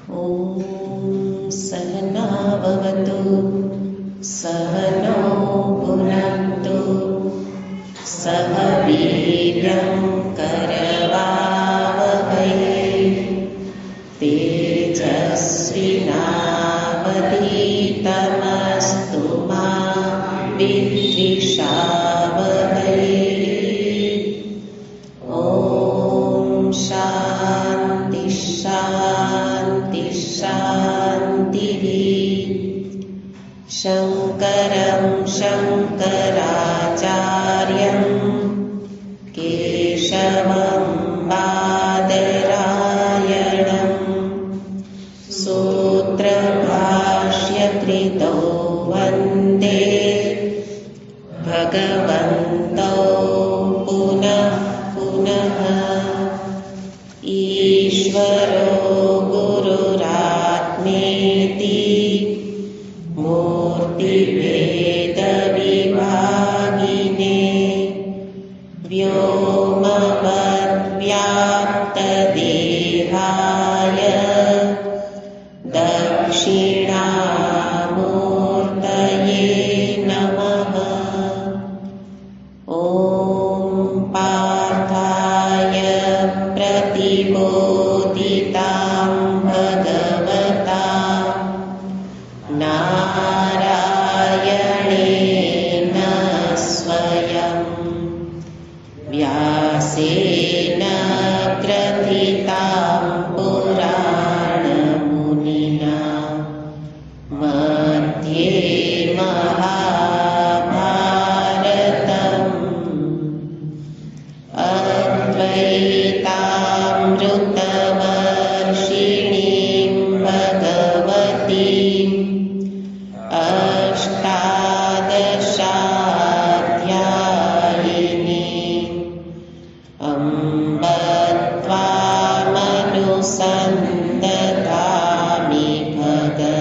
ॐ सहनाववतु सहनौ भुनक्तु सह वीर्यं करवावहै तेजस्विनावधीतमस्तु मा विद्विषावहै। ॐ शान्ति शान्ति शान्तिः। शङ्करं शङ्कराचार्यं केशवं बादरायणं सूत्रभाष्यकृतौ वन्दे भगवन्तौ पुनः पुनः। ईश्वरो गुरुरात्मेति मूर्तिभेदविभागिने व्योमवद्व्याप्तदेहाय दक्षिणामूर्तये नमः। ॐ पार्थाय प्रतिबोधितां भगवता नारायणेन स्वयं व्यासेन ग्रथितां पुराणमुनिना मध्ये महाभारतम् अद्वैतामृतवर्षिणीं भगवतीम् अष्टादशाध्यायिनीम् अम्ब त्वामनुसन्दधामि भगवद्गीते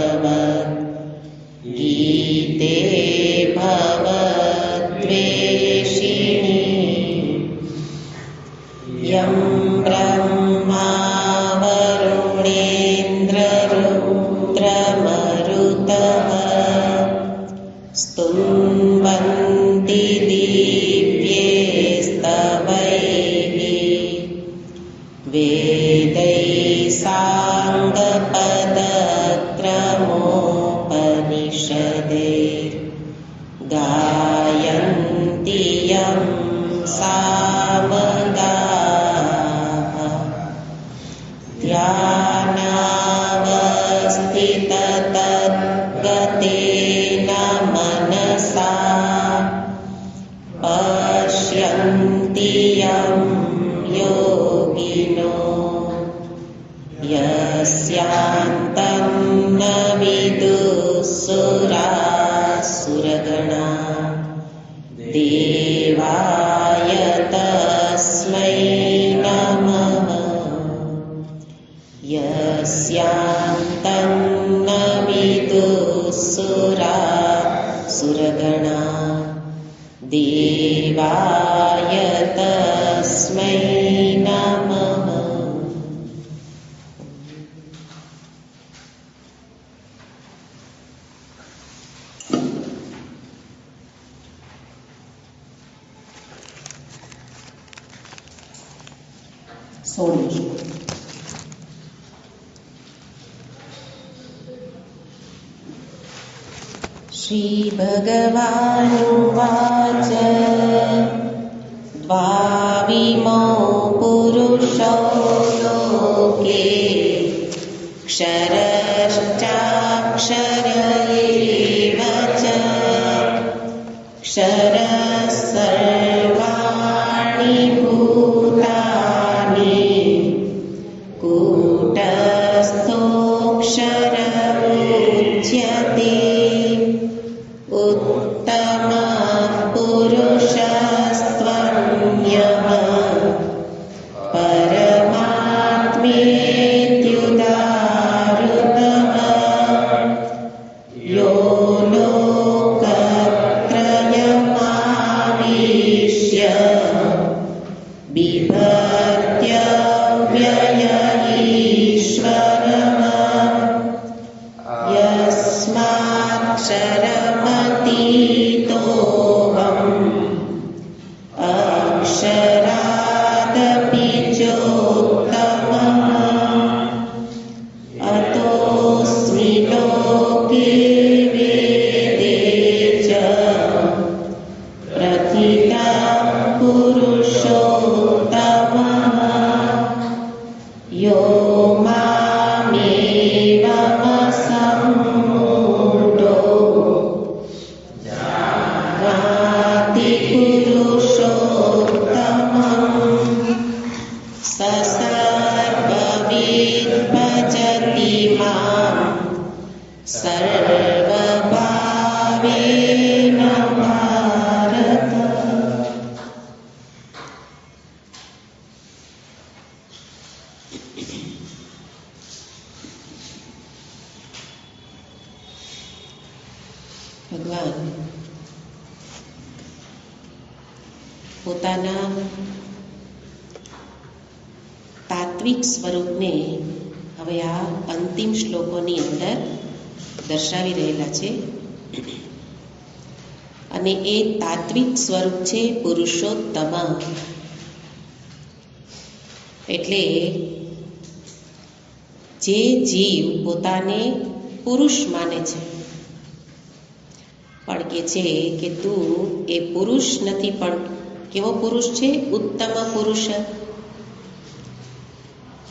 भवद्वेषिणी। यं ब्रह्मा वरुणेन्द्ररुद्रमरुतः स्तुवन्ति दिव्यैस्तवैः वेदैः साङ्गपदक्रमोपनिषदैः गायन्ति यं सामगाः। ध्यानावस्थिततद्गतेन मनसा पश्यन्ति यं योगिनो यस्यान्तं न विदुः देवाय तस्मै नमः। यस्यान्तं न विदुः देवाय तस्मै नमः। श्रीभगवानुवाच द्वाविमौ पुरुषौ लोके क्षरश्चाक्षर एव च क्षरः सर्वाणि भूतानि कूटस्थोऽक्षर उच्यते। उत्तमः पुरुषस्त्वन्यः परमात्मेत्युदाहृतः यो लोकत्रयमाविश्य बिभर्त्य व्यय ईश्वरः। ભગવાન પોતાના તાત્વિક સ્વરૂપને હવે આ અંતિમ શ્લોકોની અંદર દર્શાવી રહેલા છે. અને એ તાત્વિક સ્વરૂપ છે પુરુષોત્તમ. એટલે જે જીવ પોતાને પુરુષ માને છે પણ કે છે કે તું એ પુરુષ નથી, પણ કેવો પુરુષ છે? ઉત્તમ પુરુષ.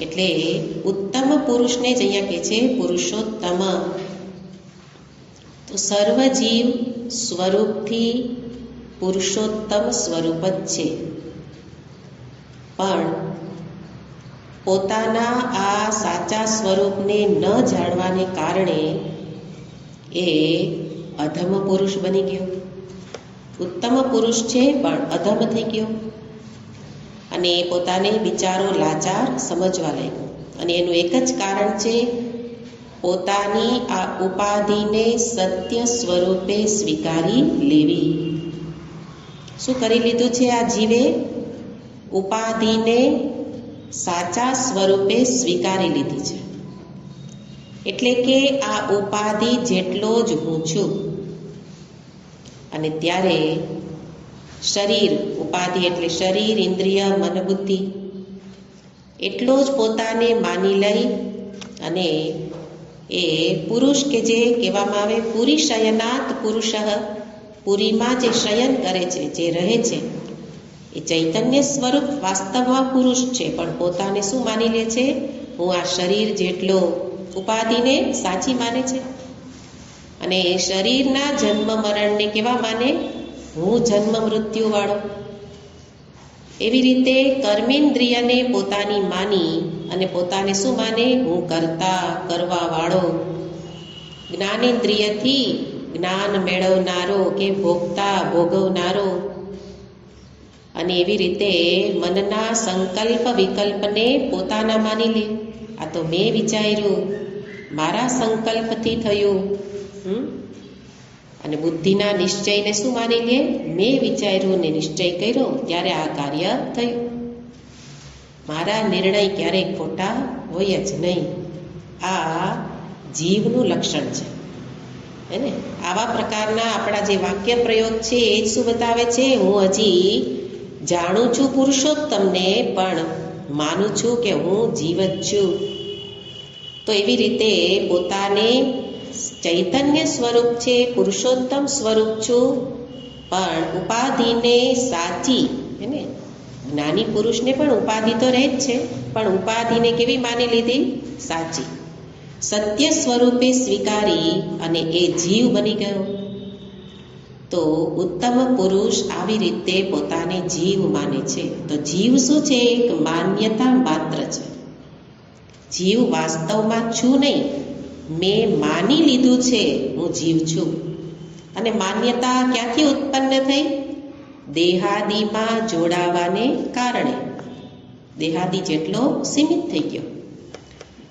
એટલે ઉત્તમ પુરુષને જ અહીંયા કહે છે પુરુષોત્તમ. તો સર્વ જીવ સ્વરૂપથી પુરુષોત્તમ સ્વરૂપ જ છે, પણ પોતાના આ સાચા સ્વરૂપને ન જાણવાને કારણે એ અધમ પુરુષ બની ગયો. ઉત્તમ પુરુષ છે પણ અધમ થઈ ગયો, અને એ પોતાને બિચારો લાચાર સમજવા લાગ્યો. અને એનું એક જ કારણ છે પોતાની આ ઉપાધિને સત્ય સ્વરૂપે સ્વીકારી લેવી. શું કરી લીધું છે આ જીવે? ઉપાધિને સાચા સ્વરૂપે સ્વીકારી લીધી છે. એટલે કે આ ઉપાધિ જેટલો જ હું છું. અને ત્યારે શરીર, ઉપાધિ એટલે શરીર, ઇન્દ્રિય, મન, બુદ્ધિ, એટલો જ પોતાને માની લઈ અને એ પુરુષ કે જે કહેવામાં આવે પુરી શયનાત પુરુષ, પુરીમાં જે શયન કરે છે, જે રહે છે, એ ચૈતન્ય સ્વરૂપ વાસ્તવમાં પુરુષ છે, પણ પોતાને શું માની લે છે? હું આ શરીર જેટલો. ઉપાધિને સાચી માને છે. અને એ શરીરના જન્મ મરણને કેવા માને? હું જન્મ મૃત્યુ વાળો. એવી રીતે કર્મેન્દ્રિયને પોતાની માની અને પોતાને શું માને? હું કરતા, કરવા વાળો. જ્ઞાનેન્દ્રિયથી જ્ઞાન મેળવનારો કે ભોગતા, ભોગવનારો. અને એવી રીતે મનના સંકલ્પ વિકલ્પને પોતાના માની લે. આ તો મેં વિચાર્યું, મારા સંકલ્પથી થયું. અને બુદ્ધિના નિશ્ચયને શું માની લે? મેં વિચાર્યું ને નિશ્ચય કર્યો ત્યારે આ કાર્ય થયું. મારા નિર્ણય ક્યારેય ખોટા હોય જ નહીં. આ જીવનું લક્ષણ છે. હે ને? આવા પ્રકારના આપણા જે વાક્ય પ્રયોગ છે એ જ શું બતાવે છે? હું હજી જાણું છું પુરુષોત્તમને, પણ માનું છું કે હું જીવ જ છું. તો એવી રીતે પોતાને ચૈતન્ય સ્વરૂપ છે, પુરુષોત્તમ સ્વરૂપ છું, પણ ઉપાધિને સાચી, હે ને? જ્ઞાની પુરુષને પણ ઉપાધિ તો રહે જ છે, પણ ઉપાધિને કેવી માની લીધી? સાચી. સત્ય સ્વરૂપે સ્વીકારી અને એ જીવ બની ગયો. તો ઉત્તમ પુરુષ આવી રીતે પોતાને જીવ માને છે. તો જીવ શું છે? એક માન્યતા માત્ર છે. જીવ વાસ્તવમાં છું નહીં, મેં માની લીધું છે હું જીવ છું. અને માન્યતા ક્યાંથી ઉત્પન્ન થઈ? દેહાદિમાં જોડાવાને કારણે. દેહાદિ જેટલો સીમિત થઈ ગયો.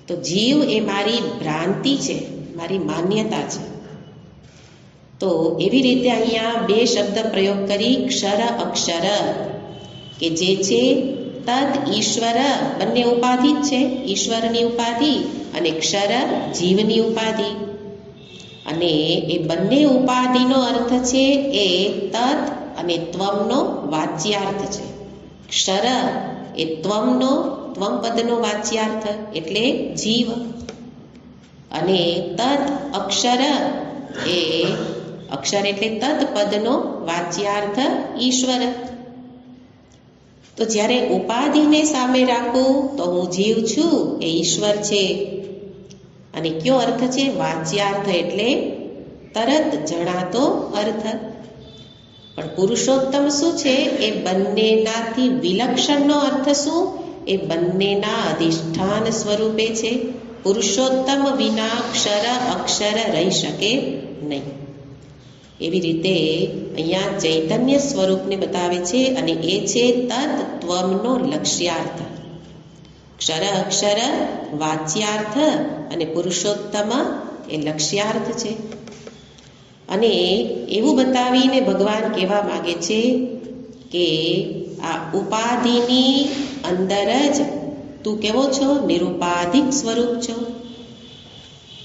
તો જીવ એ મારી ભ્રાંતિ છે, મારી માન્યતા છે. તો એવી રીતે અહીંયા બે શબ્દ પ્રયોગ કરી, ક્ષર અક્ષર, કે જે છે તદ ઈશ્વર, બંને ઉપાધિ જ છે, ઈશ્વરની ઉપાધિ અને ક્ષર જીવની ઉપાધિ. અને એ બંને ઉપાધિનો અર્થ છે એ તદ અને ત્વમનો વાચ્યાર્થ છે. ક્ષર એ ત્વમનો, ત્વમ પદનો વાચ્યાર્થ એટલે જીવ. અને તદ અક્ષર એ અક્ષર એટલે તદ પદનો વાચ્યાર્થ ઈશ્વર. તો જ્યારે ઉપાધિને સામે રાખું તો હું જીવ છું એ ઈશ્વર છે. અને કયો અર્થ છે? વાચ્યાર્થ એટલે તરત જણાતો અર્થ. પણ પુરુષોત્તમ શું છે? એ બંનેનાથી વિલક્ષણનો અર્થ શું? એ બંનેના અધિષ્ઠાન સ્વરૂપે છે. પુરુષોત્તમ વિના ક્ષર અક્ષર રહી શકે નહીં. એવી રીતે અહીંયા ચૈતન્ય સ્વરૂપને બતાવે છે, અને એ છે તત્વમનો લક્ષ્યાર્થ. ક્ષર અક્ષર વાચ્યાર્થ અને પુરુષોત્તમ એ લક્ષ્યાર્થ છે. અને એવું બતાવીને ભગવાન કહેવા માગે છે કે આ ઉપાધિની અંદર જ તું કેવો છો? નિરુપાધિક સ્વરૂપ છો.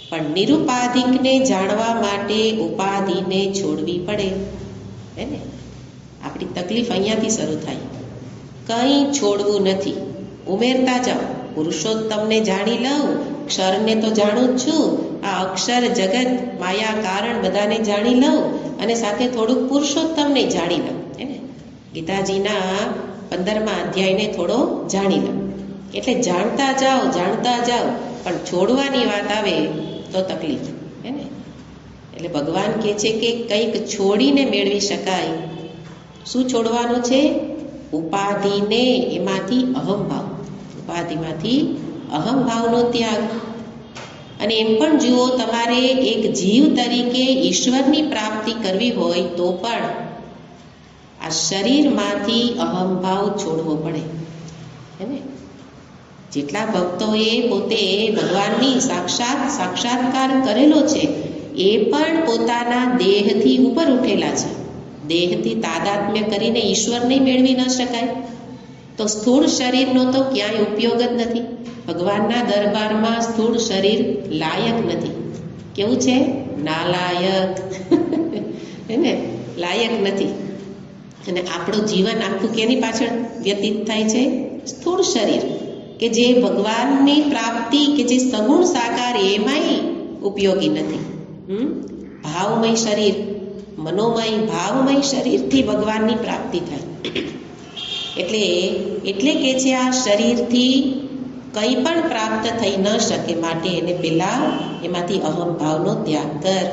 પણ નિરુપાધિકને જાણવા માટે ઉપાધિને છોડવી પડે. હે ને? આપણી તકલીફ અહીંયાથી શરૂ થાય. કંઈ છોડવું નથી, ઉમેરતા જાઓ. પુરુષોત્તમને જાણી લઉં, ક્ષરને તો જાણું જ છું, આ અક્ષર જગત માયા કારણ બધાને જાણી લઉં અને સાથે થોડુંક પુરુષોત્તમને જાણી લઉં. હે ને? ગીતાજીના 15મા અધ્યાયને થોડો જાણી લઉં. એટલે જાણતા જાઓ, પણ છોડવાની વાત આવે તો તકલીફ. હે ને? એટલે ભગવાન કહે છે કે કંઈક છોડીને મેળવી શકાય. શું છોડવાનું છે? ઉપાધિને, એમાંથી અહમભાવ, ઉપાધિમાંથી અહમભાવનો ત્યાગ. અને એમ પણ જુઓ, તમારે એક જીવ તરીકે ઈશ્વરની પ્રાપ્તિ કરવી હોય તો પણ આ શરીરમાંથી અહમભાવ છોડવો પડે. હે ને? જેટલા ભક્તોએ પોતે ભગવાનની સાક્ષાત્કાર કરેલો છે એ પણ પોતાના દેહથી ઉપર ઉઠેલા છે. દેહથી તાદાત્મ્ય કરીને ઈશ્વરને મેળવી ન શકાય તો સ્થૂળ શરીરનો તો ક્યાંય ઉપયોગ જ નથી. ભગવાનના દરબારમાં સ્થૂળ શરીર લાયક નથી. કેવું છે? નાલાયક. હે ને? લાયક નથી. અને આપણું જીવન આખું કેની પાછળ વ્યતીત થાય છે? સ્થૂળ શરીર, કે જે ભગવાનની પ્રાપ્તિ, કે જે સગુણ સાકાર એમાંય ઉપયોગી નથી. ભાવમય શરીર, મનોમય ભાવમય શરીરથી ભગવાનની પ્રાપ્તિ થાય. એટલે કે છે આ શરીરથી કંઈ પણ પ્રાપ્ત થઈ ન શકે, માટે એને પહેલાં એમાંથી અહમભાવનો ત્યાગ કર.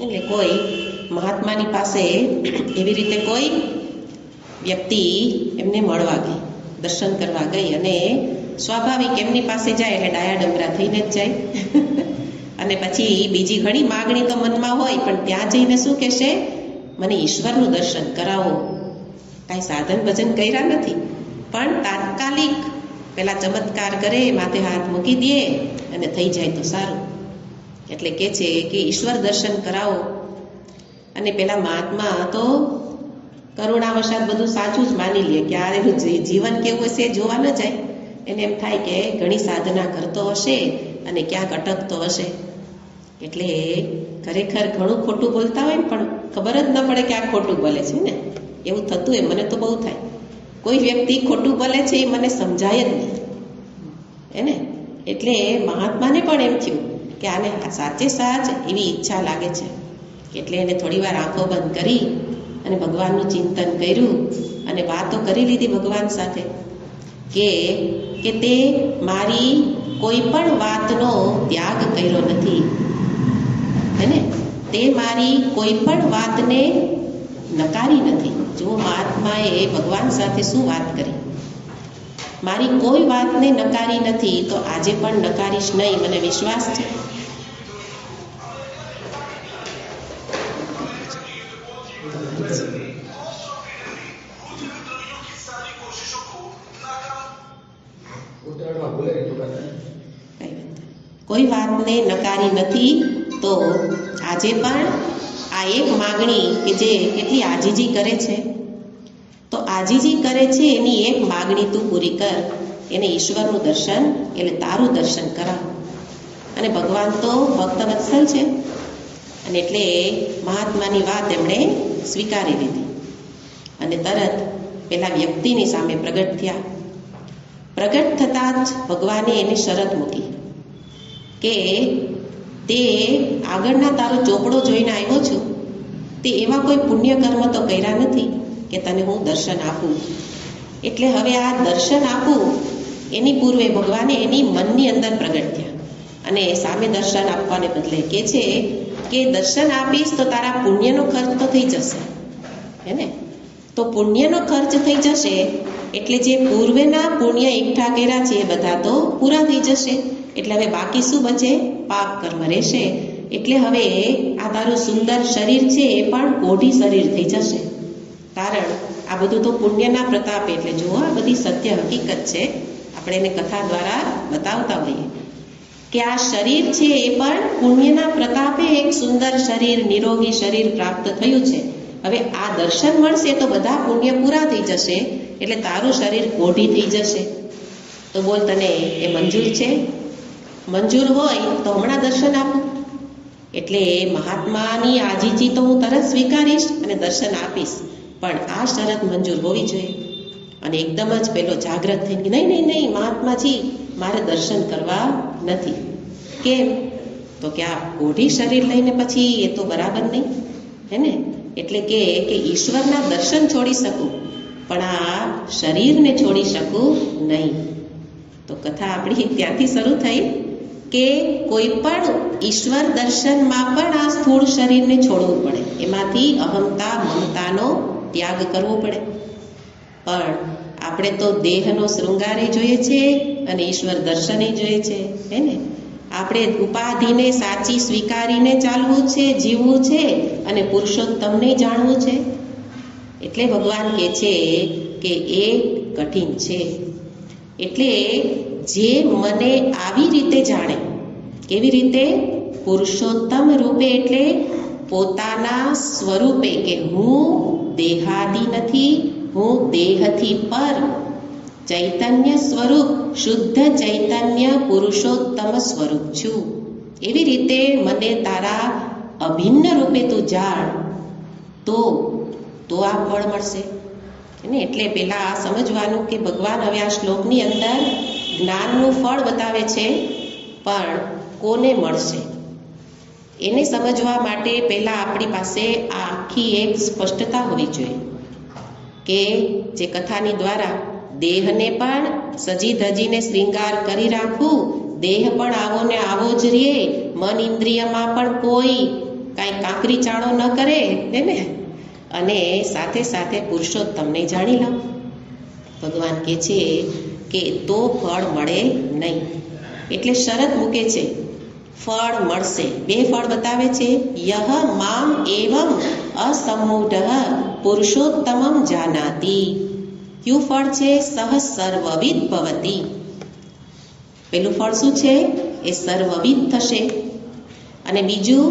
એટલે કોઈ મહાત્માની પાસે એવી રીતે કોઈ વ્યક્તિ એમને મળવા ગઈ, દર્શન કરવા ગઈ, અને સ્વાભાવિક એમની પાસે જાય એટલે ડાયા ડમરા થઈને જ જાય. અને પછી બીજી ઘણી માગણી તો મનમાં હોય, પણ ત્યાં જઈને શું કહેશે? મને ઈશ્વરનું દર્શન કરાવો. કાંઈ સાધન ભજન કર્યા નથી, પણ તાત્કાલિક પેલા ચમત્કાર કરે, માથે હાથ મૂકી દે અને થઈ જાય તો સારું. એટલે કહે છે કે ઈશ્વર દર્શન કરાવો. અને પેલા મહાત્મા તો કરુણાવશાત બધું સાચું જ માની લે કે આ જીવન કેવું હશે જોવા ન જાય. એને એમ થાય કે ઘણી સાધના કરતો હશે અને ક્યાંક અટકતો હશે. એટલે ખરેખર ઘણું ખોટું બોલતા હોય ને, પણ ખબર જ ન પડે કે આ ખોટું બોલે છે ને. એવું થતું હોય, મને તો બહુ થાય. કોઈ વ્યક્તિ ખોટું બોલે છે એ મને સમજાય જ નહીં. એને એટલે મહાત્માને પણ એમ થયું કે આને સાચે સાચ એવી ઈચ્છા લાગે છે. એટલે એને થોડી વાર આંખો બંધ કરી અને ભગવાનનું ચિંતન કર્યું અને વાતો કરી લીધી ભગવાન સાથે કે તે મારી કોઈ પણ વાતનો ત્યાગ કર્યો નથી. હે ને? તે મારી કોઈ પણ વાતને નકારી નથી. જો મહાત્માએ ભગવાન સાથે શું વાત કરી? મારી કોઈ વાતને નકારી નથી, તો આજે પણ નકારીશ નહીં, મને વિશ્વાસ છે. કોઈ વાતને નકારી નથી, તો આજે પણ આ એક માગણી કે જે કેટલી આજીજી કરે છે, તો આજીજી કરે છે એની એક માગણી તું પૂરી કર. એને ઈશ્વરનું દર્શન, એટલે તારું દર્શન કરાવ. અને ભગવાન તો ભક્તવત્સલ છે, અને એટલે મહાત્માની વાત એમણે સ્વીકારી લીધી અને તરત પેલા વ્યક્તિની સામે પ્રગટ થયા. પ્રગટ થતાં જ ભગવાને એને શરત મૂકી કે તે આગળના તારો ચોપડો જોઈને આવ્યો છું, તે એવા કોઈ પુણ્ય કર્મ તો કર્યા નથી કે તને હું દર્શન આપું. એટલે હવે આ દર્શન આપું એની પૂર્વે ભગવાને એની મનની અંદર પ્રગટ થયા અને સામે દર્શન આપવાને બદલે કહે છે કે દર્શન આપીશ તો તારા પુણ્યનો ખર્ચ તો થઈ જશે. હે ને? તો પુણ્યનો ખર્ચ થઈ જશે એટલે જે પૂર્વેના પુણ્ય એકઠા કર્યા છે એ બધા તો પૂરા થઈ જશે. એટલે હવે બાકી શું બચે? પાપ કર્મ રહેશે. એટલે હવે આ તારું સુંદર શરીર છે એ પણ કોઢી શરીર થઈ જશે. કારણ આ બધું તો પુણ્યના પ્રતાપે. એટલે જુઓ, આ બધી સત્ય હકીકત છે આપણે એને કથા દ્વારા બતાવતા હોઈએ કે આ શરીર છે એ પણ પુણ્યના પ્રતાપે એક સુંદર શરીર, નિરોગી શરીર પ્રાપ્ત થયું છે. હવે આ દર્શન મળશે તો બધા પુણ્ય પૂરા થઈ જશે, એટલે તારું શરીર કોઢી થઈ જશે. તો બોલ, તને એ મંજૂર છે? મંજૂર હોય તો હમણાં દર્શન આપું. એટલે મહાત્માની આજીજી તો હું તરત સ્વીકારીશ અને દર્શન આપીશ, પણ આ શરત મંજૂર હોવી જોઈએ. અને એકદમ જ પેલો જાગ્રત થઈને નહીં નહીં નહીં મહાત્માજી, મારે દર્શન કરવા નથી. કેમ? તો કે આ કોઢી શરીર લઈને પછી એ તો બરાબર નહીં, હે ને? એટલે કે ઈશ્વરના દર્શન છોડી શકું, પણ આ શરીરને છોડી શકું નહીં. તો કથા આપણી ત્યાંથી શરૂ થઈ કે કોઈ પણ ઈશ્વર દર્શનમાં પણ આ સ્થૂળ શરીરને છોડવું પડે, એમાંથી અહંતા મમતાનો ત્યાગ કરવો પડે. પણ આપણે તો દેહનો શૃંગારે જોઈએ છે અને ઈશ્વર દર્શને જોઈએ છે, હે ને? આપણે ઉપાધિને સાચી સ્વીકારીને ચાલવું છે, જીવવું છે અને પુરુષોત્તમને જાણવું છે. એટલે ભગવાન કહે છે કે એ કઠિન છે. એટલે જે મને આવી રીતે જાણે, કેવી રીતે? પુરુષોત્તમ રૂપે, એટલે પોતાના સ્વરૂપે, કે હું દેહાદી નથી, હું દેહથી પર ચૈતન્ય સ્વરૂપ, શુદ્ધ ચૈતન્ય પુરુષોત્તમ સ્વરૂપ છું. એવી રીતે મને તારા અભિન્ન રૂપે તું જાણ, તો આ ફળ મળશે. એટલે પેલા આ સમજવાનું કે ભગવાન હવે આ શ્લોકની અંદર જ્ઞાનનું ફળ બતાવે છે, પણ કોને મળશે એને સમજવા માટે પહેલા આપણી પાસે આ આખી એક સ્પષ્ટતા હોવી જોઈએ કે જે કથાની દ્વારા દેહને પણ સજી ધજીને શ્રીંગાર કરી રાખવું, દેહ પણ આવો ને આવો જ રહે, મન ઇન્દ્રિયમાં પણ કોઈ કાંઈ કાંકરી ચાળો ન કરે, ને અને સાથે સાથે પુરુષોત્તમને જાણી લો. ભગવાન કહે છે કે તો ફળ મળે નહીં. એટલે શરત મૂકે છે, ફળ મળશે. બે ફળ બતાવે છે. યહ મામ એવમ અસમૂઢ પુરુષોત્તમમ જાનાતિ. કયું ફળ છે? સહ સર્વવિદ ભવતી. પેલું ફળ શું છે? એ સર્વવિદ થશે. અને બીજું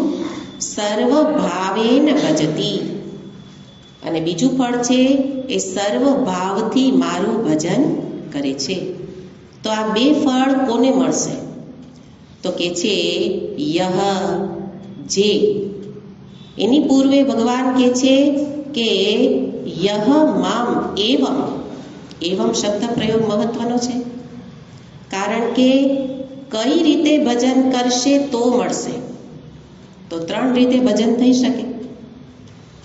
સર્વ ભાવેન ભજતી. અને બીજું ફળ છે એ સર્વ ભાવથી મારું ભજન કરે છે. તો આ બે ફળ કોને મળશે? તો કે છે યહ, જે. એની પૂર્વે ભગવાન કહે છે કે યહ મામ એવમ. એવમ શબ્દ પ્રયોગ મહત્વનો છે, કારણ કે કઈ રીતે ભજન કરશે તો મળશે. તો ત્રણ રીતે ભજન થઈ શકે.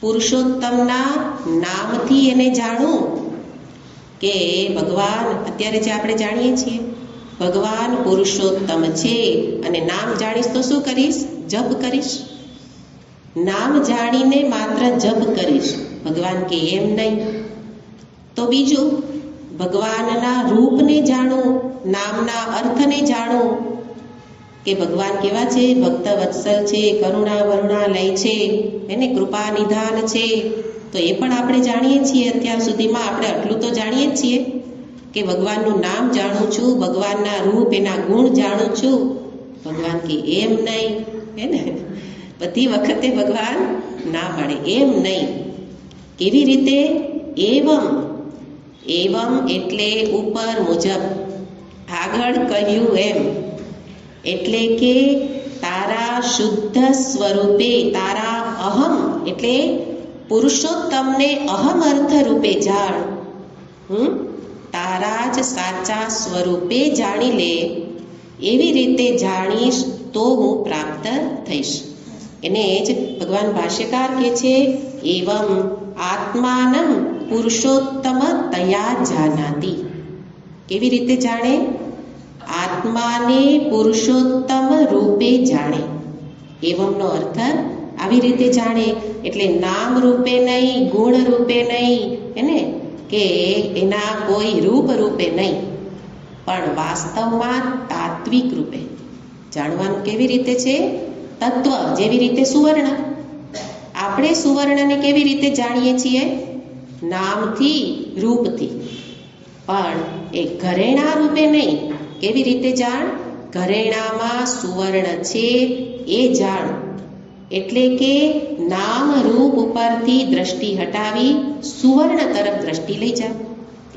પુરુષોત્તમના નામથી એને જાણવું કે ભગવાન, અત્યારે જે આપણે જાણીએ છીએ ભગવાન પુરુષોત્તમ છે, અને નામ જાણીશ તો શું કરીશ? જપ કરીશ. નામ જાણીને માત્ર જપ કરીશ. ભગવાન કે એમ નહીં. તો બીજું, ભગવાનના રૂપને જાણવું, નામના અર્થને જાણવું કે ભગવાન કેવા છે? ભક્ત વત્સલ છે, કરુણા વરુણાલય છે, એને કૃપા નિધાન છે. તો એ પણ આપણે જાણીએ છીએ. અત્યાર સુધીમાં આપણે આટલું તો જાણીએ જ છીએ કે ભગવાનનું નામ જાણું છું, ભગવાનના રૂપ, એના ગુણ જાણું છું. ભગવાન કે એમ નહીં, હે ને? બધી વખતે ભગવાન ના પાડે, એમ નહીં. કેવી રીતે? એવમ. એવમ એટલે ઉપર મુજબ, આગળ કહ્યું એમ. એટલે કે તારા શુદ્ધ સ્વરૂપે, તારા અહમ એટલે પુરુષોત્તમને અહમ અર્થ રૂપે જાણ. તારા જ સાચા સ્વરૂપે જાણી લે. એવી રીતે જાણીશ તો હું પ્રાપ્ત થઈશ. એને જ ભગવાન ભાષ્યકાર કહે છે એવમ આત્માનમ પુરુષોત્તમ તયા જાનાતિ. કેવી રીતે જાણે? આત્માને પુરુષોત્તમ રૂપે જાણે. એવમનો અર્થ આવી રીતે જાણે, એટલે નામ રૂપે નહીં, ગુણ રૂપે નહીં, એને કે એના કોઈ રૂપ રૂપે નહીં, પણ વાસ્તવમાં તાત્વિક રૂપે જાણવાનું. કેવી રીતે છે? તત્વ. જેવી રીતે સુવર્ણ, આપણે સુવર્ણને કેવી રીતે જાણીએ છીએ? નામથી, રૂપથી. પણ એ ઘરેણા રૂપે નહીં. કેવી રીતે જાણ? ઘરેણામાં સુવર્ણ છે એ જાણ. એટલે કે નામ રૂપ ઉપરથી દ્રષ્ટિ હટાવી સુવર્ણ તરફ દ્રષ્ટિ લઈ જા.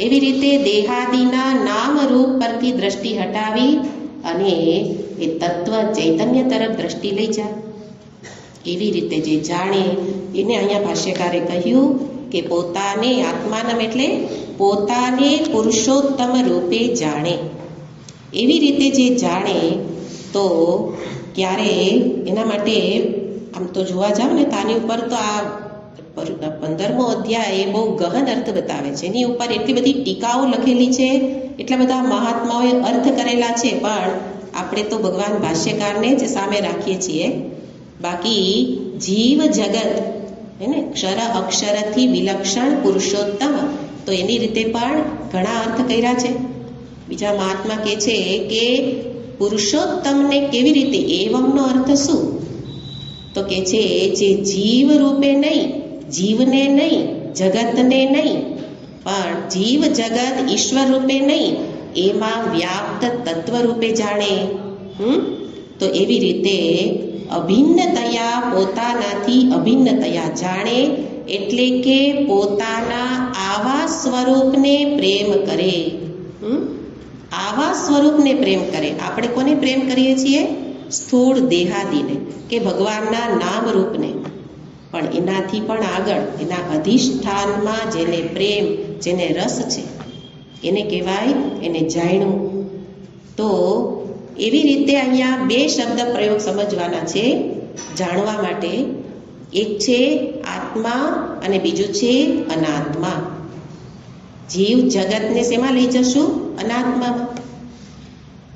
એવી રીતે દેહાદિના નામ રૂપ પરથી દ્રષ્ટિ હટાવી અને એ તત્વ ચૈતન્ય તરફ દ્રષ્ટિ લઈ જા. એવી રીતે જે જાણે એને અહીંયા ભાષ્યકારે કહ્યું કે પોતાને આત્માનમ એટલે પોતાને પુરુષોત્તમ રૂપે જાણે. એવી રીતે જે જાણે તો ક્યારે એના માટે આમ તો જોવા જાવ ને તો આની ઉપર તો આ 15મો અધ્યાય બહુ ગહન અર્થ બતાવે છે. એની ઉપર એટલી બધી ટીકાઓ લખેલી છે, એટલા બધા મહાત્માઓએ અર્થ કરેલા છે, પણ આપણે તો ભગવાન ભાષ્યકારને જ સામે રાખીએ છીએ. બાકી જીવ જગત એને ક્ષર અક્ષરથી વિલક્ષણ પુરુષોત્તમ, તો એની રીતે પણ ઘણા અર્થ કર્યા છે. બીજા મહાત્મા કહે છે કે પુરુષોત્તમને કેવી રીતે, એવમનો અર્થ શું? તો કે છે જે જીવ રૂપે નહીં, જીવને નહીં, જગતને નહીં, પણ જીવ જગત ઈશ્વર રૂપે નહીં, એમાં વ્યાપ્ત તત્વ રૂપે જાણે. તો એવી રીતે અભિન્નતયા પોતાનાથી અભિન્નતયા જાણે, એટલે કે પોતાના આવા સ્વરૂપને પ્રેમ કરે. આવા સ્વરૂપને પ્રેમ કરે. આપણે કોને પ્રેમ કરીએ છીએ? સ્થૂળ દેહાદિને કે ભગવાનના નામ રૂપને. પણ એનાથી પણ આગળ એના અધિષ્ઠાનમાં જેને પ્રેમ, જેને રસ છે, એને કહેવાય એને જાણ્યું. તો એવી રીતે અહીંયા બે શબ્દ પ્રયોગ સમજવાના છે જાણવા માટે. એક છે આત્મા અને બીજું છે અનાત્મા. જીવ જગતને શેમાં લઈ જશું? અનાત્મામાં.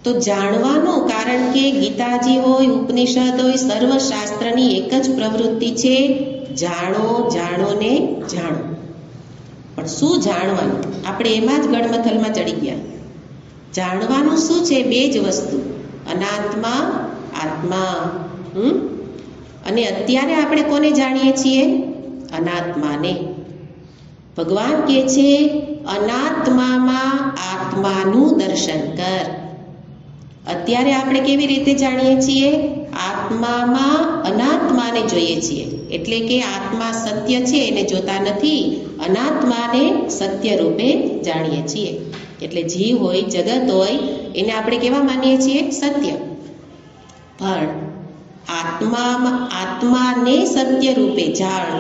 તો જાણવાનું, કારણ કે ગીતાજી હોય, ઉપનિષદ હોય, સર્વશાસ્ત્રની એક જ પ્રવૃત્તિ છે, જાણો જાણો ને જાણો. પણ શું જાણવાનું? આપણે એમાં જ ગડમથલમાં ચડી ગયા. જાણવાનું શું છે? બે જ વસ્તુ, અનાત્મા, આત્મા. અને અત્યારે આપણે કોને જાણીએ છીએ? અનાત્માને. ભગવાન કહે છે અનાત્મામાં આત્માનું દર્શન કર. અત્યારે આપણે કેવી રીતે જાણીએ છીએ? આત્મામાં અનાત્માને જોઈએ છીએ. એટલે કે આત્મા સત્ય છે એને જોતા નથી, અનાત્માને સત્ય રૂપે જાણીએ છીએ. એટલે જીવ હોય, જગત હોય, એને આપણે કેવા માનીએ છીએ? સત્ય. પણ આત્માને સત્ય રૂપે જાણ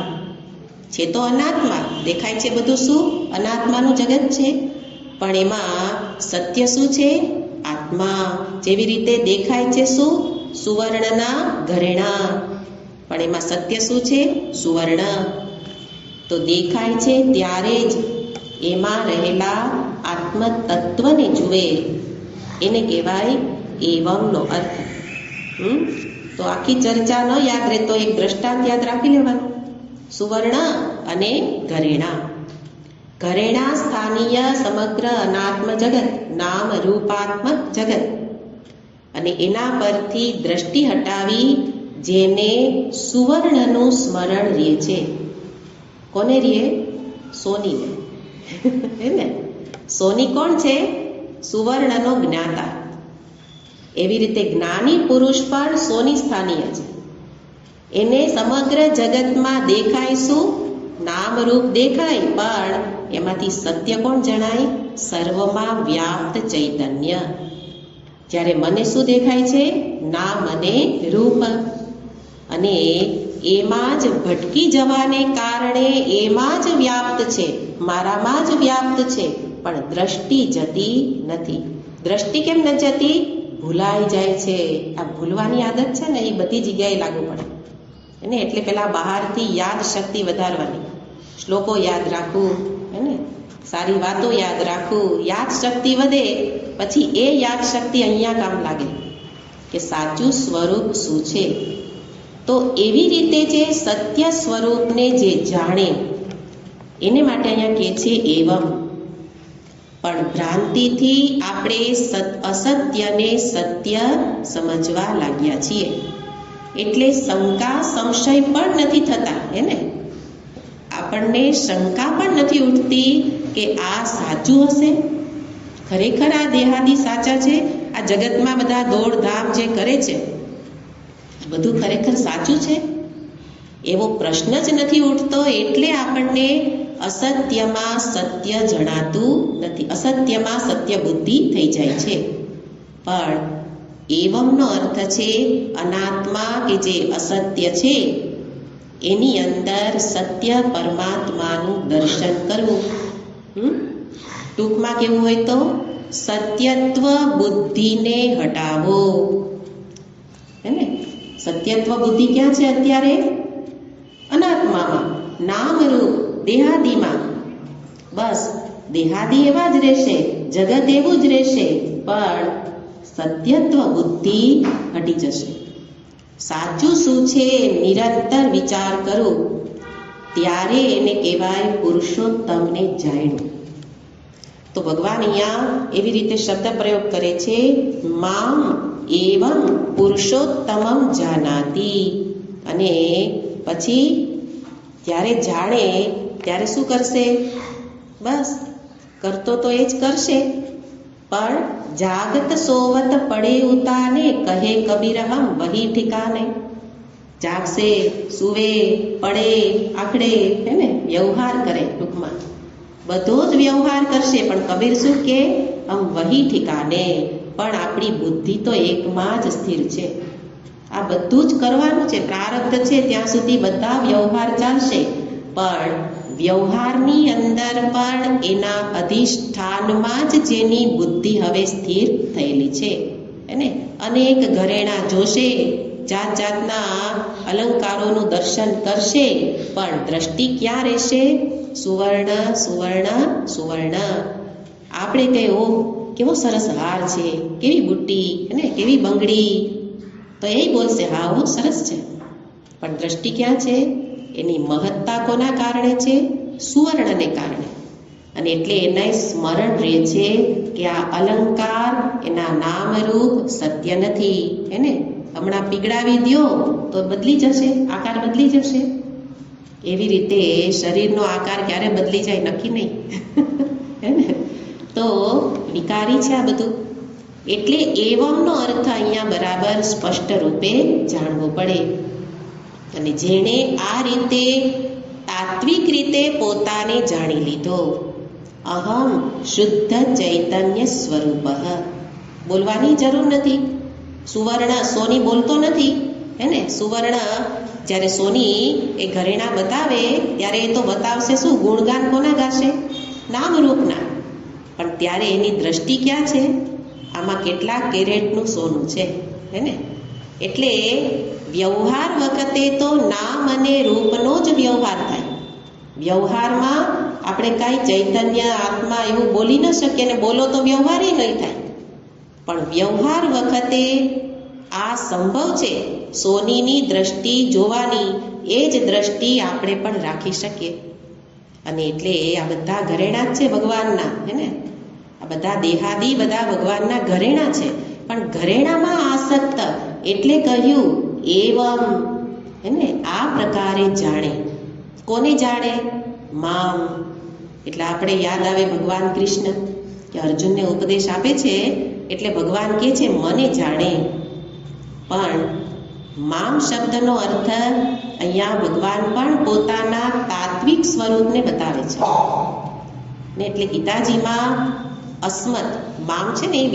છે તો અનાત્મા દેખાય છે. બધું શું? અનાત્માનું જગત છે, પણ એમાં સત્ય શું છે? આત્મા. જેવી રીતે દેખાય છે શું? સુવર્ણના ઘરેણા, પણ એમાં સત્ય શું છે? સુવર્ણ. તો દેખાય છે ત્યારે જ એમાં રહેલા આત્મ તત્વને જુએ, એને કહેવાય એવમનો અર્થ. તો આખી ચર્ચા ન યાદ રહે તો એક દ્રષ્ટાંત યાદ રાખી લેવાનું. સુવર્ણ અને ઘરેણા. ઘરેણા સ્થાનીય સમગ્ર અનાત્મ જગત, નામ રૂપાત્મક જગત. અને એના પરથી દ્રષ્ટિ હટાવી જેને સુવર્ણનું સ્મરણ રહે છે. કોને રહે? સોનીને. હે ને? સોની કોણ છે? સુવર્ણનો જ્ઞાતા. એવી રીતે જ્ઞાની પુરુષ પણ સોની સ્થાનીય છે. એને સમગ્ર જગતમાં દેખાય શું? નામ રૂપ દેખાય, પણ એમાંથી સત્ય કોણ જણાય? સર્વમાં વ્યાપ્ત ચૈતન્ય. જ્યારે મને શું દેખાય છે? નામ અને રૂપ. અને એમાં જ ભટકી જવાને કારણે એમાં જ વ્યાપ્ત છે, મારામાં જ વ્યાપ્ત છે, પણ દ્રષ્ટિ જતી નથી. દ્રષ્ટિ કેમ ન જતી? ભૂલાઈ જાય છે. આ ભૂલવાની આદત છે ને, એ બધી જગ્યાએ લાગુ પડે એને. એટલે પેલા બહારથી યાદ શક્તિ વધારવાની, શ્લોકો યાદ રાખવું, એને સારી વાતો યાદ રાખવું, યાદ શક્તિ વધે. પછી એ યાદ શક્તિ અહીંયા કામ લાગે કે સાચું સ્વરૂપ શું છે. તો એવી રીતે જે સત્ય સ્વરૂપને જે જાણે એને માટે અહીંયા કહે છે એવમ. પણ ભ્રાંતિથી આપણે અસત્યને સત્ય સમજવા લાગ્યા છીએ, એટલે શંકા સંશય પણ નથી થતા. એને આપણને શંકા પણ નથી ઉઠતી કે આ સાચું હશે, ખરેખર આ દેહાદી સાચા છે? આ જગતમાં બધા દોડધામ જે કરે છે બધું ખરેખર સાચું છે? એવો પ્રશ્ન જ નથી ઉઠતો, એટલે આપણને અસત્યમાં સત્ય જણાતું નથી, અસત્યમાં સત્ય બુદ્ધિ થઈ જાય છે. પણ એવમનો અર્થ છે અનાત્મા કે જે અસત્ય છે એની અંદર સત્ય પરમાત્માનું દર્શન કરવું. ટૂંકમાં કેવું હોય તો સત્યત્વ બુદ્ધિને હટાવો. હે ને? સત્યત્વ બુદ્ધિ ક્યાં છે અત્યારે? અનાત્મામાં, નામરૂપ દેહાદીમાં. બસ દેહાદી એવા જ રહેશે, જગત એવું જ રહેશે, પણ સત્યત્વ બુદ્ધિ હટી જશે. સાચું શું છે નિરંતર વિચાર કરો, ત્યારે એને કહેવાય પુરુષોત્તમને જાણ્યું. તો ભગવાન અહીંયા એવી રીતે શબ્દ પ્રયોગ કરે છે, મામ એવં પુરુષોત્તમમ જાનાતિ. અને પછી જ્યારે જાણે ત્યારે શું કરશે? બસ કરતો તો એ જ કરશે, પણ જાગત સોવત પડે ઉતાને, કહે કબીર હમ વહી ઠિકાને. જાગશે, સુવે, પડે, આખડે, હે ને? વ્યવહાર કરે, ટૂંકમાં બધો જ વ્યવહાર કરશે, પણ કબીર શું કે? હમ વહી ઠિકાને. પણ આપણી બુદ્ધિ તો એકમાં જ સ્થિર છે. આ બધું જ કરવાનું છે, પ્રારબ્ધ છે ત્યાં સુધી બધા વ્યવહાર ચાલશે, પણ વ્યવહારની અંદર પણ એના અધિષ્ઠાનમાં જ જેની બુદ્ધિ હવે સ્થિર થયેલી છે, એને અનેક ઘરેણા જોશે, જાત જાતના અલંકારોનું દર્શન કરશે, પણ દ્રષ્ટિ ક્યાં રહેશે? સુવર્ણ સુવર્ણ સુવર્ણ. આપણે કહીએ ઓ કેવો સરસ હાર છે, કેવી બુટ્ટી, અને કેવી બંગડી, તો એ બોલશે હા હો સરસ છે, પણ દ્રષ્ટિ ક્યાં છે? એની મહત્તા કોના કારણે છે? સુવર્ણને કારણે. અને એટલે એને સ્મરણ રહે છે કે આ અલંકાર એના નામરૂપ સત્ય નથી. એને હમણાં પીગળાવી દ્યો તો બદલી જશે, આકાર બદલી જશે. એવી રીતે શરીરનો આકાર ક્યારે બદલી જાય નક્કી નહીં. હે ને? તો વિકારી છે આ બધું. એટલે એવમનો અર્થ અહીંયા બરાબર સ્પષ્ટ રૂપે જાણવો પડે. અને જેણે આ રીતે તાત્વિક રીતે પોતાને જાણી લીધો, અહમ શુદ્ધ ચૈતન્ય સ્વરૂપ, બોલવાની જરૂર નથી. સુવર્ણ સોની બોલતો નથી, હે ને? સુવર્ણ જ્યારે સોની એ ઘરેણા બતાવે ત્યારે એ તો બતાવશે શું? ગુણગાન કોના ગાશે? નામરૂપના. પણ ત્યારે એની દ્રષ્ટિ ક્યાં છે? આમાં કેટલા કેરેટનું સોનું છે, હે ને? એટલે વ્યવહાર વખતે તો નામ અને રૂપનો જ વ્યવહાર થાય. વ્યવહારમાં આપણે કાંઈ ચૈતન્ય આત્મા એવું બોલી ન શકીએ, ને બોલો તો વ્યવહાર નહીં થાય. પણ વ્યવહાર વખતે આ સંભવ છે, સોનીની દ્રષ્ટિ જોવાની, એ જ દ્રષ્ટિ આપણે પણ રાખી શકીએ. અને એટલે આ બધા ઘરેણા જ છે ભગવાનના, હે ને? આ બધા દેહાદી બધા ભગવાનના ઘરેણા છે, પણ ઘરેણામાં આસક્ત એટલે કહ્યું એવમ, હે ને? આ પ્રકારે જાણે. કોને જાણે? મામ. એટલે આપણે યાદ આવે ભગવાન કૃષ્ણ કે અર્જુનને ઉપદેશ આપે છે, એટલે ભગવાન કહે છે મને જાણે. પણ મામ શબ્દનો અર્થ અહીંયા ભગવાન પણ પોતાના તાત્વિક સ્વરૂપને બતાવે છે. ને એટલે ગીતાજીમાં અસ્મત મામ છે ને, એ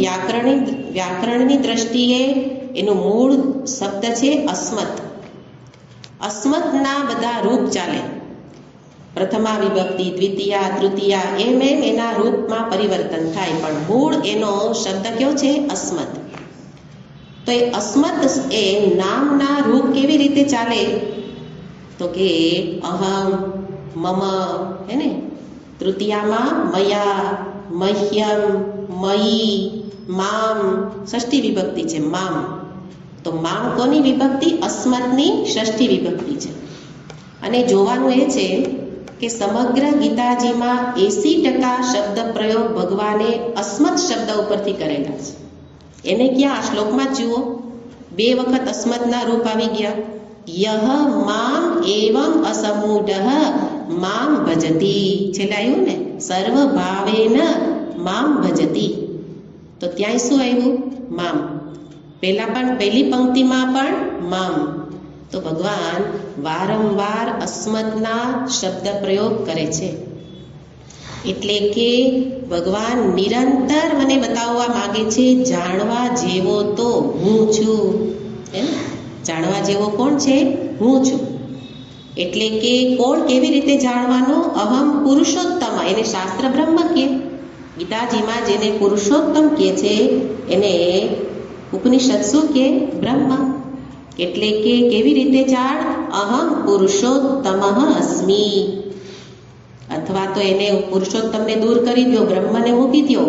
વ્યાકરણની દ્રષ્ટિએ એનું મૂળ શબ્દ છે અસ્મત. અસ્મતના બધા રૂપ ચાલે, પ્રથમા વિભક્તિ, દ્વિતીયા, તૃતીયા, એમ એના રૂપમાં પરિવર્તન થાય, પણ મૂળ એનો શબ્દ કયો છે? અસ્મત. તો એ અસ્મત એ નામના રૂપ કેવી રીતે ચાલે? તો કે અહમ, મમ, હે ને? તૃતીયામાં મયા, મહ્યમ, મયી, મામ, ષષ્ઠી વિભક્તિ છે મામ. તો મામ કોની વિભક્તિ? અસ્મતની ષષ્ઠી વિભક્તિ છે. અને જોવાનું એ છે કે સમગ્ર ગીતાજીમાં 80% શબ્દ પ્રયોગ ભગવાને અસ્મત શબ્દ ઉપરથી કરેલા છે. એને ક્યાં? આ શ્લોકમાં જુઓ, 2 વખત અસ્મતના રૂપ આવી ગયા. યહ મામ એવમ અસમૂઢઃ મામ ભજતી, છેલ્લે આવ્યું ને, સર્વ ભાવેન મામ ભજતી. તો ત્યાંય શું આવ્યું? મામ. પહેલી પંક્તિમાં પણ મામ. તો ભગવાન વારંવાર અસ્મતના શબ્દ પ્રયોગ કરે છે. એટલે કે ભગવાન નિરંતર મને બતાવવા માંગે છે જાણવા જેવો તો હું છું. જાણવા જેવો કોણ છે? હું છું. એટલે કે કોણ કેવી રીતે જાણવાનો? અહમ પુરુષોત્તમ. એને શાસ્ત્ર બ્રહ્મ કહે. ગીતાજીમાં જેને પુરુષોત્તમ કહે છે એને ઉપનિષદ શું કહે? બ્રહ્મ. એટલે કે કેવી રીતે જાણ? અહમ પુરુષોત્તમ અસ્મિ. અથવા તો એને પુરુષોત્તમને દૂર કરી દો, બ્રહ્મને મૂકી દો.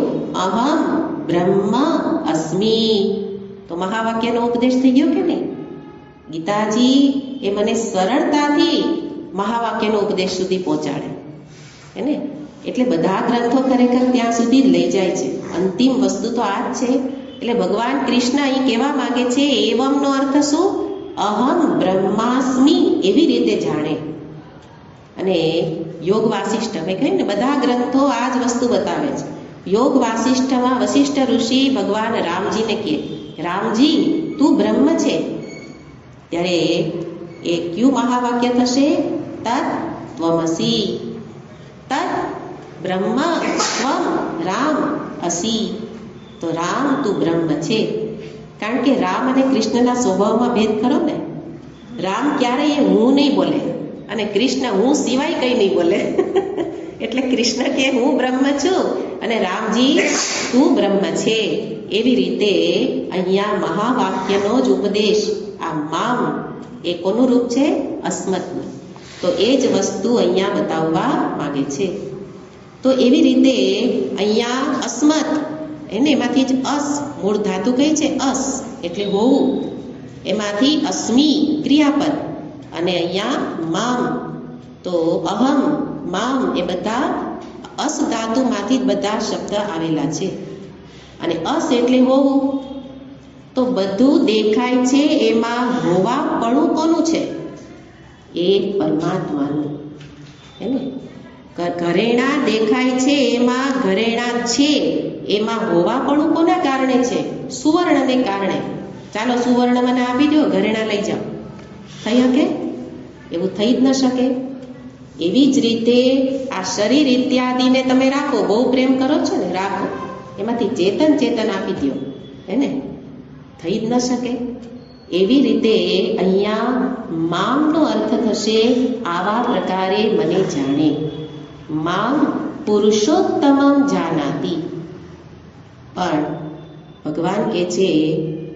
અહમ બ્રહ્મ અસ્મિ. તો મહાવાક્યનો ઉપદેશ થઈ ગયો કે નહીં? ગીતાજી એ મને સરળતાથી મહાવાક્યનો ઉપદેશ સુધી પહોંચાડે હે ને. એટલે બધા ગ્રંથો ખરેખર ત્યાં સુધી લઈ જાય છે. અંતિમ વસ્તુ તો આ જ છે. એટલે ભગવાન કૃષ્ણ અહીં કહેવા માંગે છે એવમનો અર્થ શું? અહમ બ્રહ્માસ્મિ એવી રીતે જાણે. અને યોગ વાસિષ્ઠ મેં કહ્યું ને, બધા ગ્રંથો આ જ વસ્તુ બતાવે છે. યોગ વાસિષ્ઠમાં વશિષ્ઠ ઋષિ ભગવાન રામજીને કહે, રામજી તું બ્રહ્મ છે. ત્યારે એ કયું મહાવાક્ય થશે? તત ત્વમસી. તત બ્રહ્મ ત્વમ રામ અસી. તો રામ તું બ્રહ્મ છે. કારણ કે રામ અને કૃષ્ણના સ્વભાવમાં ભેદ ખરો ને. રામ ક્યારેય હું નહીં બોલે અને કૃષ્ણ હું સિવાય કંઈ નહીં બોલે. એટલે કૃષ્ણ કે હું બ્રહ્મ છું અને રામજી તું બ્રહ્મ છે. એવી રીતે અહીંયા મહાવાક્યનો જ ઉપદેશ આ મામ એ કોનું રૂપ છે? અસ્મતનું. તો એ જ વસ્તુ અહીંયા બતાવવા માંગે છે. તો એવી રીતે અહીંયા અસ્મત એને એમાંથી જ અસ મૂળ ધાતુ કઈ છે? અસ એટલે હોવું. એમાંથી અસ્મિ ક્રિયાપદ અને અહીંયા મામ. તો અહમ મામ એ બધા અસ ધાતુમાંથી જ બધા શબ્દ આવેલા છે. અને અસ એટલે હોવું. તો બધું દેખાય છે એમાં હોવાપણું કોનું છે? એ પરમાત્માનું હે ને. ઘરેણા દેખાય છે એમાં ઘરેણા છે એમાં હોવાપણું કોના કારણે છે? સુવર્ણને કારણે. ચાલો સુવર્ણ મને આપી દો, ઘરેણા લઈ જાઓ. થઈ શકે? એવું થઈ જ ન શકે. એવી જ રીતે આ શરીર ઇત્યાદિને તમે રાખો, બહુ પ્રેમ કરો છો ને, રાખો. એમાંથી ચેતન આપી દો હે ને, થઈ જ ન શકે. એવી રીતે અહીંયા મામનો અર્થ થશે આવા પ્રકારે મને જાણે. મામ પુરુષોત્તમમ જાનાતિ. પણ ભગવાન કહે છે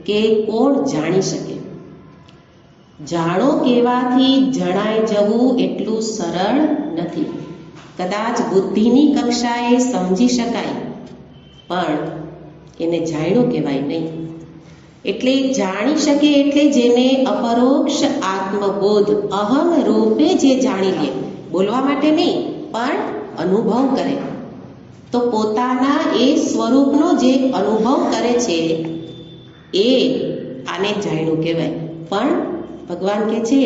કે કોણ જાણી શકે? જાણો કહેવાથી જણાઈ જવું એટલું સરળ નથી. કદાચ બુદ્ધિની કક્ષાએ સમજી શકાય પણ એને જાણ્યું કહેવાય નહીં. એટલે જાણી શકે એટલે જેને અપરોક્ષ આત્મબોધ અહમ રૂપે જે જાણી લે, બોલવા માટે નહીં પણ અનુભવ કરે. તો પોતાના એ સ્વરૂપનો જે અનુભવ કરે છે એ આને જાણ્યું કહેવાય. પણ ભગવાન કહે છે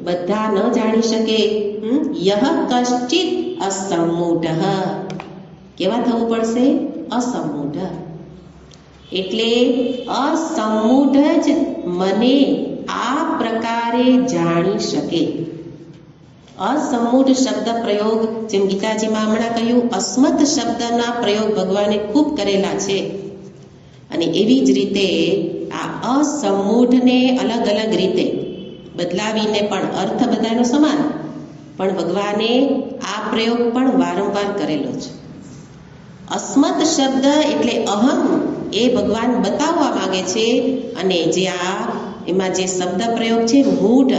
બધા ન જાણી શકે. યહ કશ્ચિત અસમ્મૂઢ. કેવા થવું પડશે? અસમ્મૂઢ. એટલે અસમ્મૂઢ જ મને આ પ્રકારે જાણી શકે. અસમ્મૂઢ શબ્દ પ્રયોગ જેમ ગીતાજીમાં હમણાં કહ્યું, અસ્મત શબ્દના પ્રયોગ ભગવાને ખૂબ કરેલા છે. અને એવી જ રીતે આ અસમ્મૂઢને અલગ અલગ રીતે બદલાવીને પણ અર્થ બધાનો સમાન, પણ ભગવાને આ પ્રયોગ પણ વારંવાર કરેલો છે. અસ્મત શબ્દ એટલે અહમ એ ભગવાન બતાવવા માંગે છે. અને જે આ એમાં જે શબ્દ પ્રયોગ છે મૂઢ,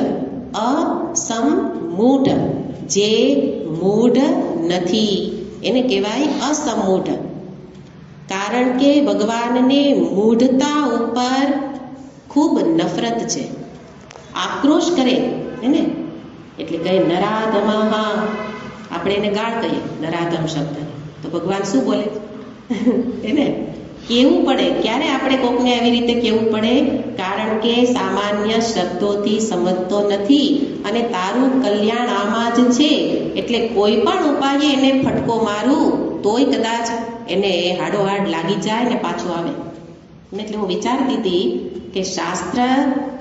અસમ્મૂઢ, જે મૂઢ નથી એને કહેવાય અસમ્મૂઢ. કારણ કે ભગવાનને મૂઢતા ઉપર ખૂબ નફરત છે, આક્રોશ કરે હે ને. એટલે કહે નરાધમઃ, આપણે એને ગાળ કહીએ નરાધમ શબ્દ, તો ભગવાન શું બોલે એને કેવું પડે. ક્યારે આપણે કોકને આવી રીતે કેવું પડે? કારણ કે સામાન્ય શબ્દોથી સમજતો નથી અને તારું કલ્યાણ આમાં જ છે. એટલે કોઈ પણ ઉપાયે એને ફટકો મારું તોય કદાચ એને હાડોહાડ લાગી જાય ને પાછું આવે. એટલે હું વિચારતી હતી કે શાસ્ત્ર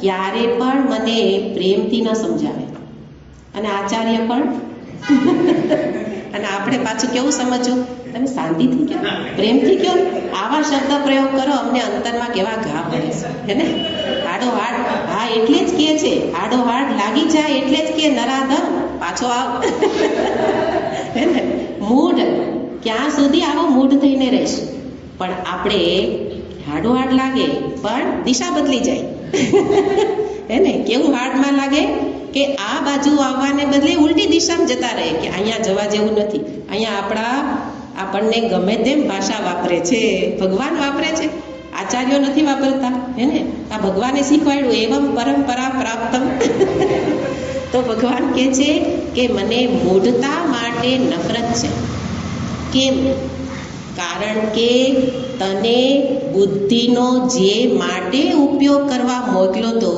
ક્યારે પણ મને પ્રેમથી ન સમજાવે અને આચાર્ય પણ અને આપણે પાછું કેવું સમજવું, તમે શાંતિથી કહો, પ્રેમથી કહો, આવા શબ્દ પ્રયોગ કરો, અમને અંતરમાં કેવા ઘા પડે છે, હે ને? હાડોહાડ, હા એટલે જ કહે છે, હાડોહાડ લાગી જાય એટલે જ કે નરાધમ પાછો આવ, હે ને? મૂઢ, ક્યાં સુધી આવો મૂઢ થઈને રહીશ? પણ આપણે હાડોહાડ લાગે પણ દિશા બદલી જાય, હે ને? કેવું હાડમાં લાગે કે આ બાજુ આવવાને બદલે ઉલટી દિશામાં જતા રહે કે અહીંયા જવા જેવું નથી, અહીંયા આપણને ગમે તેમ ભાષા વાપરે છે, ભગવાન વાપરે છે, આચાર્યો નથી વાપરતા, હે ને? આ ભગવાને શીખવાડ્યું એવમ પરંપરા પ્રાપ્તમ. તો ભગવાન કહે છે કે મને મૂઢતા માટે નફરત છે. કેમ? કારણ કે તને બુદ્ધિનો જે માટે ઉપયોગ કરવા મોકલ્યો તો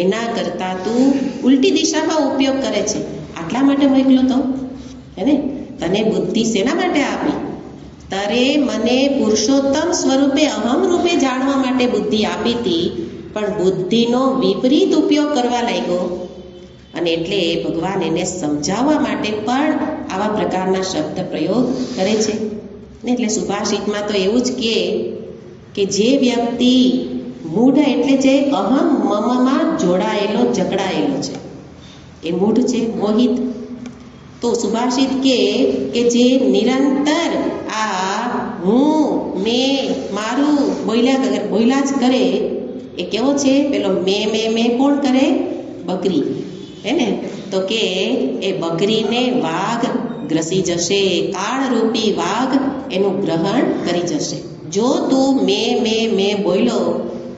એના કરતાં તું ઉલટી દિશામાં ઉપયોગ કરે છે. આટલા માટે મોકલ્યો તો, હે ને? તને બુદ્ધિ શેના માટે આપી? તારે મને પુરુષોત્તમ સ્વરૂપે અહમ રૂપે જાણવા માટે બુદ્ધિ આપી હતી, પણ બુદ્ધિનો વિપરીત ઉપયોગ કરવા લાગ્યો. અને એટલે ભગવાન એને સમજાવવા માટે પણ આવા પ્રકારના શબ્દ પ્રયોગ કરે છે ને. એટલે સુભાષિતમાં તો એવું જ કે જે વ્યક્તિ મૂઢ એટલે જે અહમ મમમાં જોડાયેલો જકડાયેલો છે એ મૂઢ છે, મોહિત. તો સુભાષિત કે જે નિરંતર આ હું, મેં, મારું બોલ્યા જ કરે એ કેવો છે? પેલો મેં કોણ કરે? બકરી, હે ને? તો કે એ બકરીને વાઘ ગ્રસી જશે, કાળરૂપી વાઘ એનું ગ્રહણ કરી જશે. જો તું મેં બોલ્યો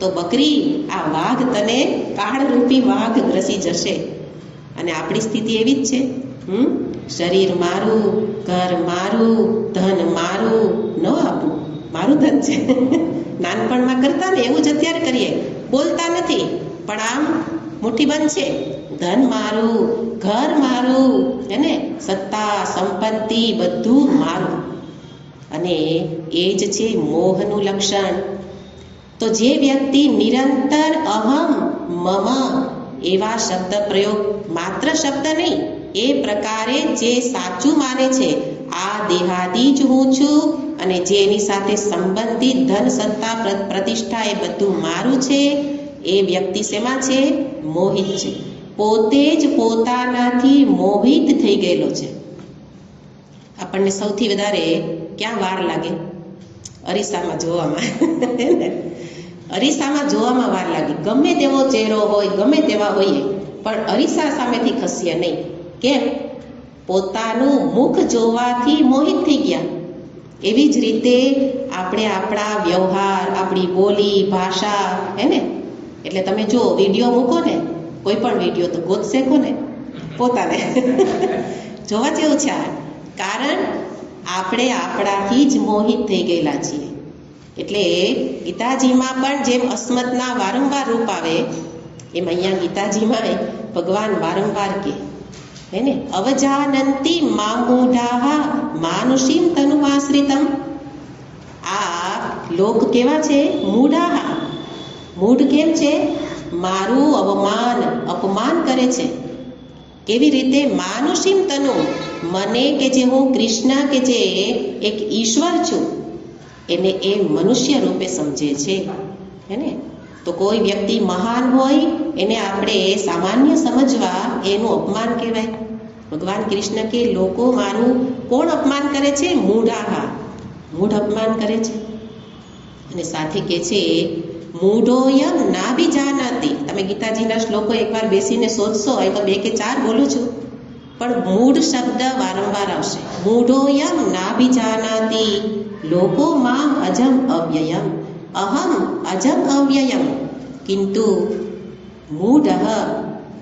તો બકરી, આ વાઘ તને કાળરૂપી વાઘ ગ્રસી જશે. અને આપણી સ્થિતિ એવી જ છે. શરીર મારું, ઘર મારું, ધન મારું, ન આપું, મારું ધન છે. નાનપણમાં કરતા ને એવું જ અત્યારે કરીએ, બોલતા નથી પણ આમ મુઠ્ઠીબંધ છે. ધન મારું, ઘર મારું, હે ને? સત્તા સંપત્તિ બધું મારું. અને એ જ છે મોહનું લક્ષણ. તો જે વ્યક્તિ નિરંતર અહમ મમ એવા શબ્દ પ્રયોગ, માત્ર શબ્દ નહીં, એ પ્રકારે જે સાચું માને છે આ દેહાદી જ હું છું અને જે એની સાથે સંબંધિત ધન સત્તા પ્રતિષ્ઠા એ બધું મારું છે, એ વ્યક્તિ શેમાં છે? મોહિત છે. પોતે જ પોતાનાથી મોહિત થઈ ગયેલો છે. આપણને સૌથી વધારે ક્યાં વાર લાગે? અરીસામાં જોવામાં. અરીસામાં જોવામાં વાર લાગે. ગમે તેવો ચહેરો હોય, ગમે તેવા હોઈએ, પણ અરીસા સામેથી ખસીએ નહીં. કેમ? પોતાનું મુખ જોવાથી મોહિત થઈ ગયા. એવી જ રીતે આપણે આપણા વ્યવહાર, આપણી બોલી ભાષા, હે ને? એટલે તમે જો વિડીયો મૂકો ને, કોઈ પણ વિડીયો, તો ગોતશે કોને? પોતાને. જોવા જેવું છે આ. કારણ આપણે આપણાથી જ મોહિત થઈ ગયેલા છીએ. એટલે ગીતાજીમાં પણ જેમ અસ્મતના વારંવાર રૂપ આવે, એમ અહીંયા ગીતાજીમાં ભગવાન વારંવાર કહે, હે ને? અવજાનંતી મામૂઢાઃ માનુષીમ તનુમાશ્રિતમ. આ લોક કેવા છે? મૂઢાઃ. મૂઢ કેમ છે? મારું અપમાન કરે છે. કેવી રીતે? માનુષીમ તનુ, મને કે જે હું કૃષ્ણ કે જે એક ઈશ્વર છું એને એ મનુષ્ય રૂપે સમજે છે, હે ને? તો કોઈ વ્યક્તિ મહાન હોય એને આપણે સામાન્ય સમજવા, એનું અપમાન કહેવાય. ભગવાન કૃષ્ણ કે લોકો મારું કોણ અપમાન કરે છે? મૂઢાઃ. મૂઢ અપમાન કરે છે. અને સાથે કહે છે મૂઢોયમ નાભિજાનાતિ. તમે ગીતાજીના શ્લોકો એકવાર બેસીને શોધશો, એ તો 2 કે 4 બોલું છું, પણ મૂઢ શબ્દ વારંવાર આવશે. મૂઢોયમ નાભિજાનાતિ લોકો મામ અજમ અવ્યયમ અહમ અજમ અવ્યયમ કિંતુ મૂઢ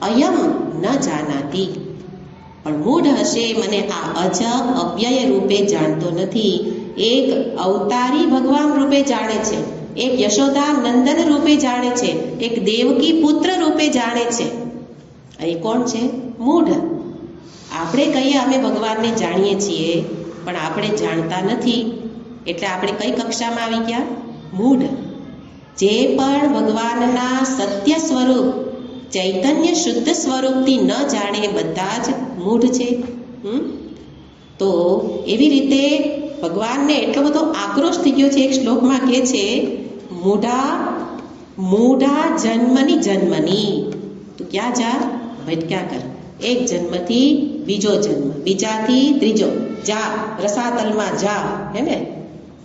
અયમ ન જાનાતિ. પણ મૂઢ હશે, મને આ અજમ અવ્યય રૂપે જાણતો નથી. એક અવતારી ભગવાન રૂપે જાણે છે, એક યશોદા નંદન રૂપે જાણે છે, એક દેવકી પુત્ર રૂપે જાણે છે. અહીં કોણ છે? મૂઢ. આપણે કહીએ અમે ભગવાનને જાણીએ છીએ, પણ આપણે જાણતા નથી. એટલે આપણે કઈ કક્ષામાં આવી ગયા? મૂઢ. જે પણ ભગવાનના સત્ય સ્વરૂપ ચૈતન્ય શુદ્ધ સ્વરૂપથી ન જાણે બધા જ મૂઢ છે. તો એવી રીતે ભગવાનને એટલો બધો આક્રોશ થઈ ગયો છે. એક શ્લોકમાં કહે છે મૂઢા જન્મની. તો ક્યાં જા? ભટક્યા કર. એક જન્મથી બીજો જન્મ, બીજાથી ત્રીજો, જા રસાતલમાં જા. હે ને?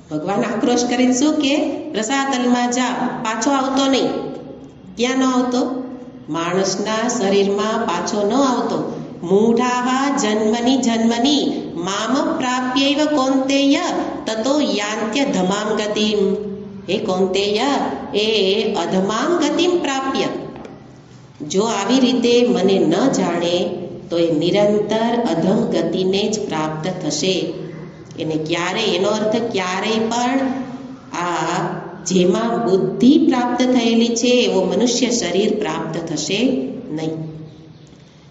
ભગવાન આક્રોશ કરીને શું કે? રસાતલમાં જા, પાછો આવતો નહીં. ક્યાં ન આવતો? માણસના શરીરમાં પાછો ન આવતો. મૂઢાહા જન્મની મામ પ્રાપ્યૈવ કૌંતેય તતો યાન્ત્ય ધમામ ગતિમ. હે કૌંતેય, એ અધમામ ગતિમ પ્રાપ્ય. જો આવી રીતે મને ન જાણે તો એ નિરંતર અધમ ગતિને જ પ્રાપ્ત થશે. એને ક્યારેય, એનો અર્થ ક્યારેય પણ આ જેમાં બુદ્ધિ પ્રાપ્ત થયેલી છે એવો મનુષ્ય શરીર પ્રાપ્ત થશે નહીં.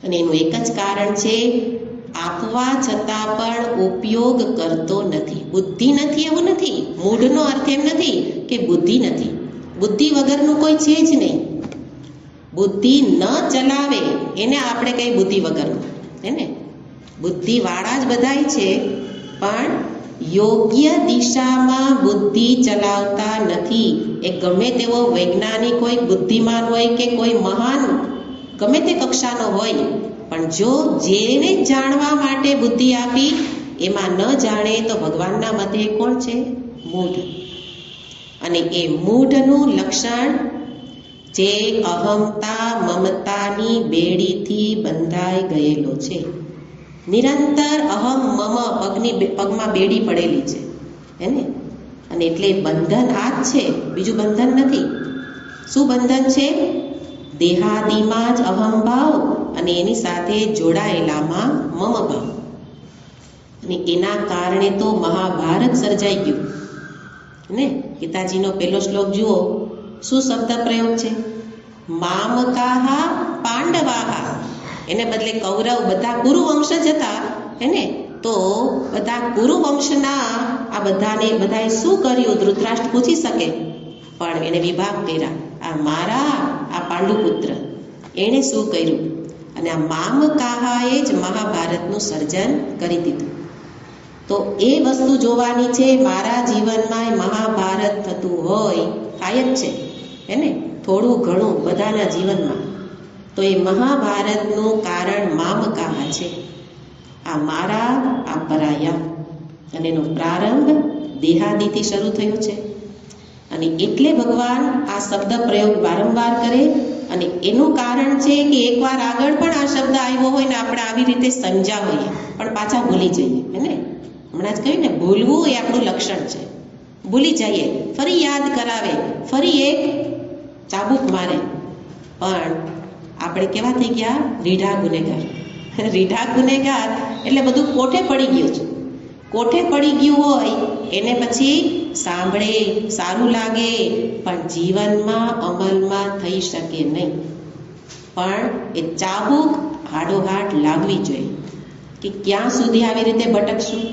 અને એનું એક જ કારણ છે, આપવા છતાં પણ ઉપયોગ કરતો નથી. બુદ્ધિ નથી એવું નથી. મૂઢનો અર્થ એમ નથી કે બુદ્ધિ નથી. બુદ્ધિ વગરનું કોઈ છે જ નહીં. બુદ્ધિ ન ચલાવે એને આપણે કઈ બુદ્ધિ વગરનું, હે ને? બુદ્ધિવાળા જ બધાય છે, પણ યોગ્ય દિશામાં બુદ્ધિ ચલાવતા નથી. એ ગમે તેવો વૈજ્ઞાનિક હોય, બુદ્ધિમાન હોય કે કોઈ મહાન ગમે તે કક્ષાનો હોય, પણ જો જેને જાણવા માટે બુદ્ધિ આપી એમાં ન જાણે તો ભગવાનના મતે કોણ છે? મૂઢ. અને એ મૂઢનું લક્ષણ જે અહમતા મમતાની બેડીથી બંધાઈ ગયેલો છે. નિરંતર અહમ મમ પગમાં બેડી પડેલી છે, હે ને? અને એટલે બંધન આ જ છે, બીજું બંધન નથી. શું બંધન છે? દેહાદિમાં જ અહમ ભાવ અને એની સાથે જોડાયેલામાં મમ ભાવ. અને એના કારણે તો મહાભારત સર્જાઈ ગયું ને? ગીતાજીનો પહેલો શ્લોક જુઓ, શું શબ્દ પ્રયોગ છે? મામકાહા પાંડવાહા. એને બદલે કૌરવ, બધા કુરુવંશ જ હતા, હે ને? તો બધા કુરુવંશના આ બધાએ શું કર્યું? ધૃતરાષ્ટ્ર પૂછી શકે, પણ એને વિભાગ કર્યા. આ મારા, આ પાંડુપુત્ર, એણે શું કર્યું? અને આ મામકાહાએ જ મહાભારતનું સર્જન કરી દીધું. તો એ વસ્તુ જોવાની છે. મારા જીવનમાં મહાભારત થતું હોય, થાય જ છે, હે ને? થોડું ઘણું બધાના જીવનમાં. તો એ મહાભારતનું કારણ મામકાહા છે. આ મારા, આ પરાયા. અને એનો પ્રારંભ દેહાદિથી શરૂ થયો છે. અને એટલે ભગવાન આ શબ્દ પ્રયોગ વારંવાર કરે. અને એનું કારણ છે કે એકવાર આગળ પણ આ શબ્દ આવ્યો હોય ને આપણે આવી રીતે સમજ્યા હોઈએ પણ પાછા ભૂલી જઈએ, હે ને? હમણાં જ કહ્યું ને, ભૂલવું એ આપણું લક્ષણ છે. ભૂલી જઈએ, ફરી યાદ કરાવે, ફરી એક ચાબુક મારે, પણ આપણે કેવા થઈ ગયા? રીઢા ગુનેગાર. રીઢા ગુનેગાર એટલે બધું કોઠે પડી ગયું છે. કોઠે પડી ગયું હોય એને પછી સાંભળે, સારું લાગે, પણ જીવનમાં અમલમાં થઈ શકે નહીં. પણ એ ચાબુક હાડોહાડ લાગવી જોઈએ કે ક્યાં સુધી આવી રીતે ભટકશું?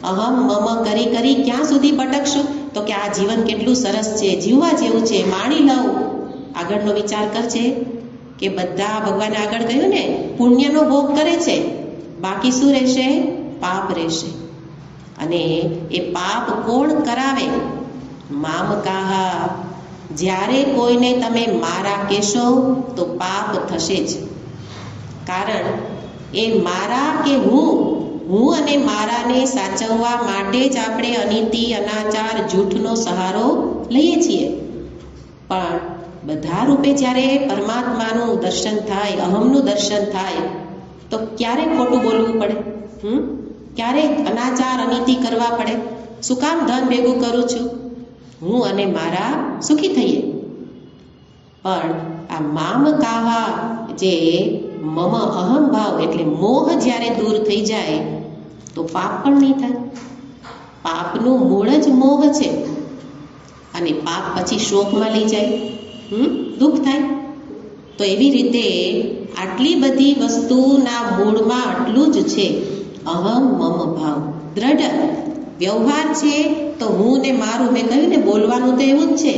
અહમ મમ કરી કરી ક્યાં સુધી ભટકશું? તો કે આ જીવન કેટલું સરસ છે, જીવવા જેવું છે, માણી લઉં. આગળનો વિચાર કરજે કે બધા ભગવાને આગળ કહ્યું ને, પુણ્યનો ભોગ કરે છે, બાકી શું રહેશે? પાપ રહેશે. અને એ પાપ કોણ કરાવે? મામકાહા. જ્યારે કોઈને તમે મારા કહેશો તો પાપ થશે જ. કારણ એ મારા કે હું અને મારાને સાચવવા માટે જ આપણે અનીતિ, અનાચાર, જૂઠનો સહારો લઈએ છીએ. પણ બધા રૂપે જ્યારે પરમાત્માનું દર્શન થાય, અહમનું દર્શન થાય, તો ક્યારે ખોટું બોલવું પડે? ક્યારે અનાચાર, અનીતિ કરવા પડે? શું કામ ધન ભેગું કરું છું? હું અને મારા સુખી થઈએ. પણ આ મામકાહા, જે મમ અહમ ભાવ એટલે મોહ જ્યારે દૂર થઈ જાય તો પાપ પણ નહીં થાય. પાપનું મૂળ જ મોહ છે. અને પાપ પછી શોકમાં લઈ જાય, દુઃખ થાય. તો એવી રીતે આટલી બધી વસ્તુના મૂળમાં આટલું જ છે, અહમ મમ ભાવ દ્રઢ. વ્યવહાર છે તો હું ને મારું, મેં કહ્યું ને બોલવાનું તો એવું જ છે.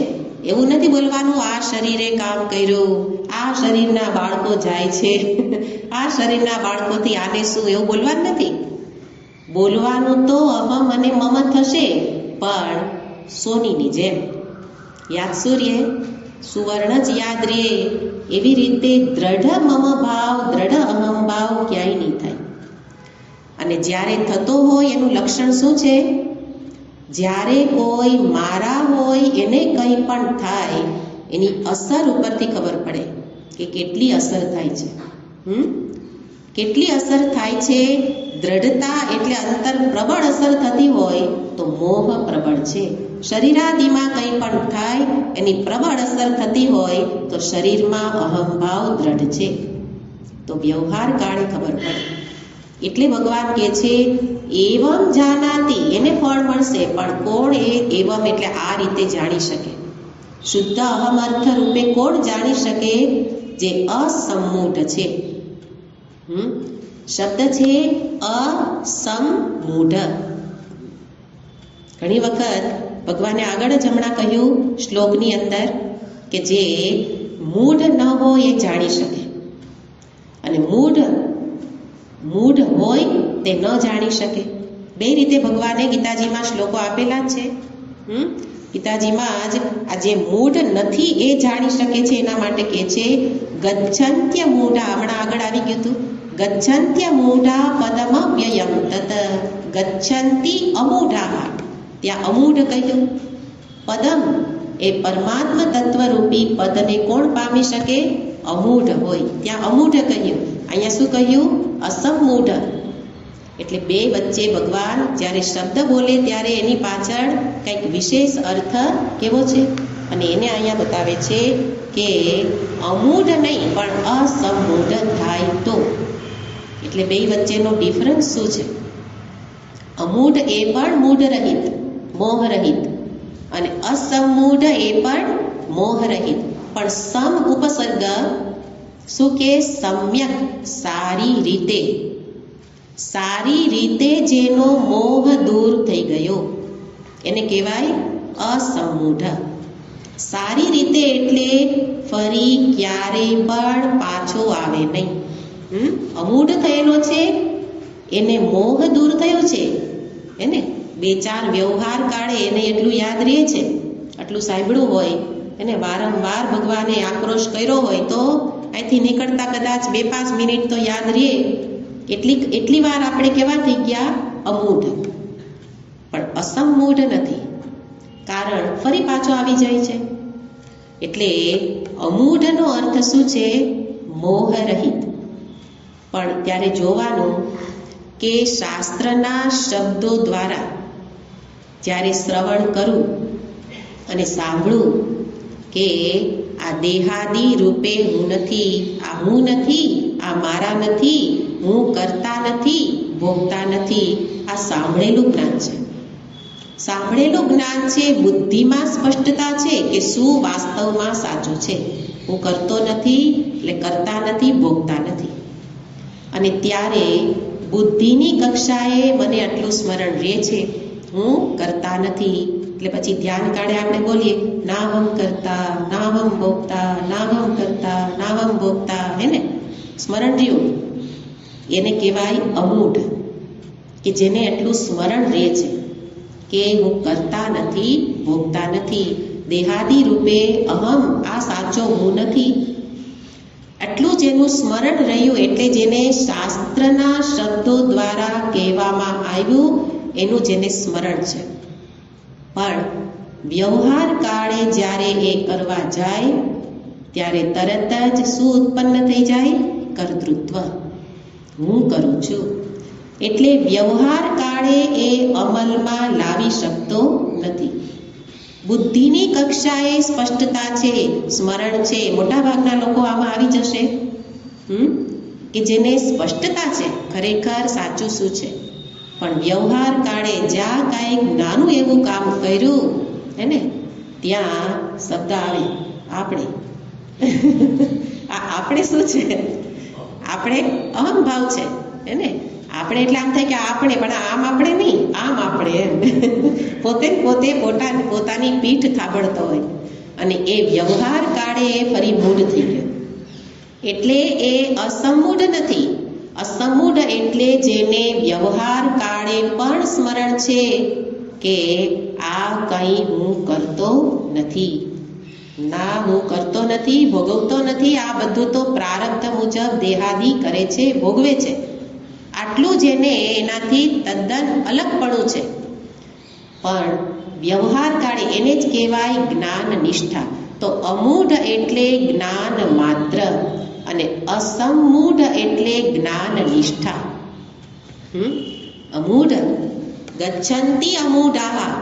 એવું નથી બોલવાનું આ શરીરે કામ કર્યું, આ શરીરના બાળકો જાય છે, આ શરીરના બાળકોથી આને શું, એવું બોલવાનું નથી. બોલવાનું તો અહમ અને મમ થશે, પણ સોનીની જેમ. યાદ સૂર્ય સુવર્ણ જ યાદ રહે, એવી રીતે દ્રઢ મમ ભાવ, દ્રઢ અહમ ભાવ ક્યાંય નહીં થાય. અને જ્યારે થતો હોય એનું લક્ષણ શું છે? જ્યારે કોઈ મારા હોય એને કંઈ પણ થાય એની અસર ઉપરથી ખબર પડે કે કેટલી અસર થાય છે. કેટલી અસર થાય છે? દ્રઢતા એટલે અંતર પ્રબળ અસર થતી હોય તો મોહ પ્રબળ છે. શરીરાદિમાં કંઈ પણ થાય એની પ્રબળ અસર થતી હોય તો શરીરમાં અહંભાવ દ્રઢ છે. તો વ્યવહાર કાળે ખબર પડે. એટલે ભગવાન કહે છે એવમ જાનાતિ, એને ફળ મળશે. પણ કોણ એ એવમ એટલે આ રીતે જાણી શકે? શુદ્ધ અહમ અર્થ રૂપે કોણ જાણી શકે? જે અસમૂઢ છે. શબ્દ છે અસમૂઢ. ઘણી વખત ભગવાને આગળ જ હમણાં કહ્યું શ્લોકની અંદર કે જે મૂઢ ન હોય એ જાણી શકે, અને મૂઢ હોય તે ન જાણી શકે. બે રીતે ભગવાને ગીતાજીમાં શ્લોકો આપેલા જ છે. ગીતાજીમાં જ આ જે મૂઢ નથી એ જાણી શકે છે એના માટે કહે છે ગચ્છન્ત્ય મૂઢા. હમણાં આગળ આવી ગયું હતું, ગચ્છન્ત્ય મૂઢા પદમવ્યયમ તત ગચ્છન્તિ અમૂઢા. ત્યાં અમૂઢ કહ્યું. પદમ એ પરમાત્મ તત્વરૂપી પદને કોણ પામી શકે? અમૂઢ હોય. ત્યાં અમૂઢ કહ્યું. અહીંયા શું કહ્યું? અસમૂઢ. એટલે બે વચ્ચે ભગવાન જ્યારે શબ્દ બોલે ત્યારે એની પાછળ કંઈક વિશેષ અર્થ કેવો છે, અને એને અહીંયા બતાવે છે કે અમૂઢ નહીં પણ અસમૂઢ થાય તો. એટલે બે વચ્ચેનો ડિફરન્સ શું છે? અમૂઢ એ પણ મૂઢ રહિત, મોહ રહિત, અને અસમૂઢ એ પણ મોહ રહિત. પણ સમ ઉપસર્ગ શું કે? સમ્યક, સારી રીતે. સારી રીતે જેનો મોહ દૂર થઈ ગયો એને કહેવાય અસમૂઢ. સારી રીતે એટલે ફરી ક્યારે પણ પાછો આવે નહીં. અમૂઢ થયેલો છે એને મોહ દૂર થયો છે, એને બે ચાર વ્યવહાર કાળે એને એટલું યાદ રહે છે, આટલું સાંભળ્યું હોય, એને વારંવાર ભગવાને આક્રોશ કર્યો હોય તો અહીંથી નીકળતા કદાચ 2-5 મિનિટ તો યાદ રહે. એટલી વાર આપણે કેવા થઈ ગયા? અમૂઢ. પણ અસમૂઢ નથી, કારણ ફરી પાછો આવી જાય છે. એટલે અમૂઢનો અર્થ શું છે? મોહ રહિત. પણ ત્યારે જોવાનું કે શાસ્ત્રના શબ્દો દ્વારા જ્યારે શ્રવણ કરું અને સાંભળું કે આ દેહાદિ રૂપે હું નથી, આ હું નથી, આ મારા નથી, હું કરતા નથી, ભોગતા નથી, આ સાંભળેલું જ્ઞાન છે. સાંભળેલું જ્ઞાન છે. બુદ્ધિમાં સ્પષ્ટતા છે કે શું વાસ્તવમાં સાચું છે. હું કરતો નથી એટલે કરતા નથી, ભોગતા નથી. અને ત્યારે બુદ્ધિની કક્ષાએ મને આટલું સ્મરણ રહે છે, હું કરતા નથી. એટલે પછી ધ્યાન કાળે આપણે બોલીએ નાહમ કરતા, નાહમ ભોગતા, નાહમ કરતા, નાહમ ભોગતા, હે ને? સ્મરણ રહ્યું. એને કહેવાય અમૂઢ, કે જેને એટલું સ્મરણ રહે છે કે હું કરતા નથી, ભોગતા નથી, દેહાદી રૂપે અહમ, આ સાચો હું નથી. એટલું જેનું સ્મરણ રહ્યું એટલે જેને શાસ્ત્રના શબ્દો દ્વારા કહેવામાં આવ્યું એનું જેને સ્મરણ છે. પણ વ્યવહાર કાળે જ્યારે એ કરવા જાય ત્યારે તરત જ શું ઉત્પન્ન થઈ જાય? કર્તૃત્વ. હું કરું છું. એટલે વ્યવહાર કાળે એ અમલમાં લાવી શકતો નથી. બુદ્ધિની કક્ષાએ સ્પષ્ટતા છે, સ્મરણ છે. મોટાભાગના લોકો આમાં આવી જશે કે જેને સ્પષ્ટતા છે ખરેખર સાચું શું છે. પણ વ્યવહાર કાળે જ્યાં કાંઈક નાનું એવું કામ કર્યું હે ને, ત્યાં શબ્દ આવે આપણે. આપણે શું છે? આપણે અહંભાવ છે, હે ને? આપણે એટલે આમ થાય કે આપણે, પણ આમ આપણે નહીં, આમ આપણે એમ પોતે ને પોતે પોતાની પીઠ થાબડતો હોય અને એ વ્યવહાર કાળે ફરી મૂઢ થઈ ગયો. એટલે એ અસમૂઢ નથી. અસમૂઢ એટલે જેને વ્યવહાર કાળે પણ સ્મરણ છે કે આ કંઈ હું કરતો નથી, ના હું કરતો નથી, ભોગવતો નથી, આ બધું તો પ્રારબ્ધ મુજબ દેહાદી કરે છે, ભોગવે છે. આટલું જેને એનાથી તદ્દન અલગપણું છે. પણ વ્યવહાર કાળે એને જ કહેવાય જ્ઞાન નિષ્ઠા. તો અમૂઢ એટલે જ્ઞાન માત્ર અને અસમૂઢ એટલે જ્ઞાન નિષ્ઠા. અમૂઢ ગચ્છન્તિ અમૂઢાઃ,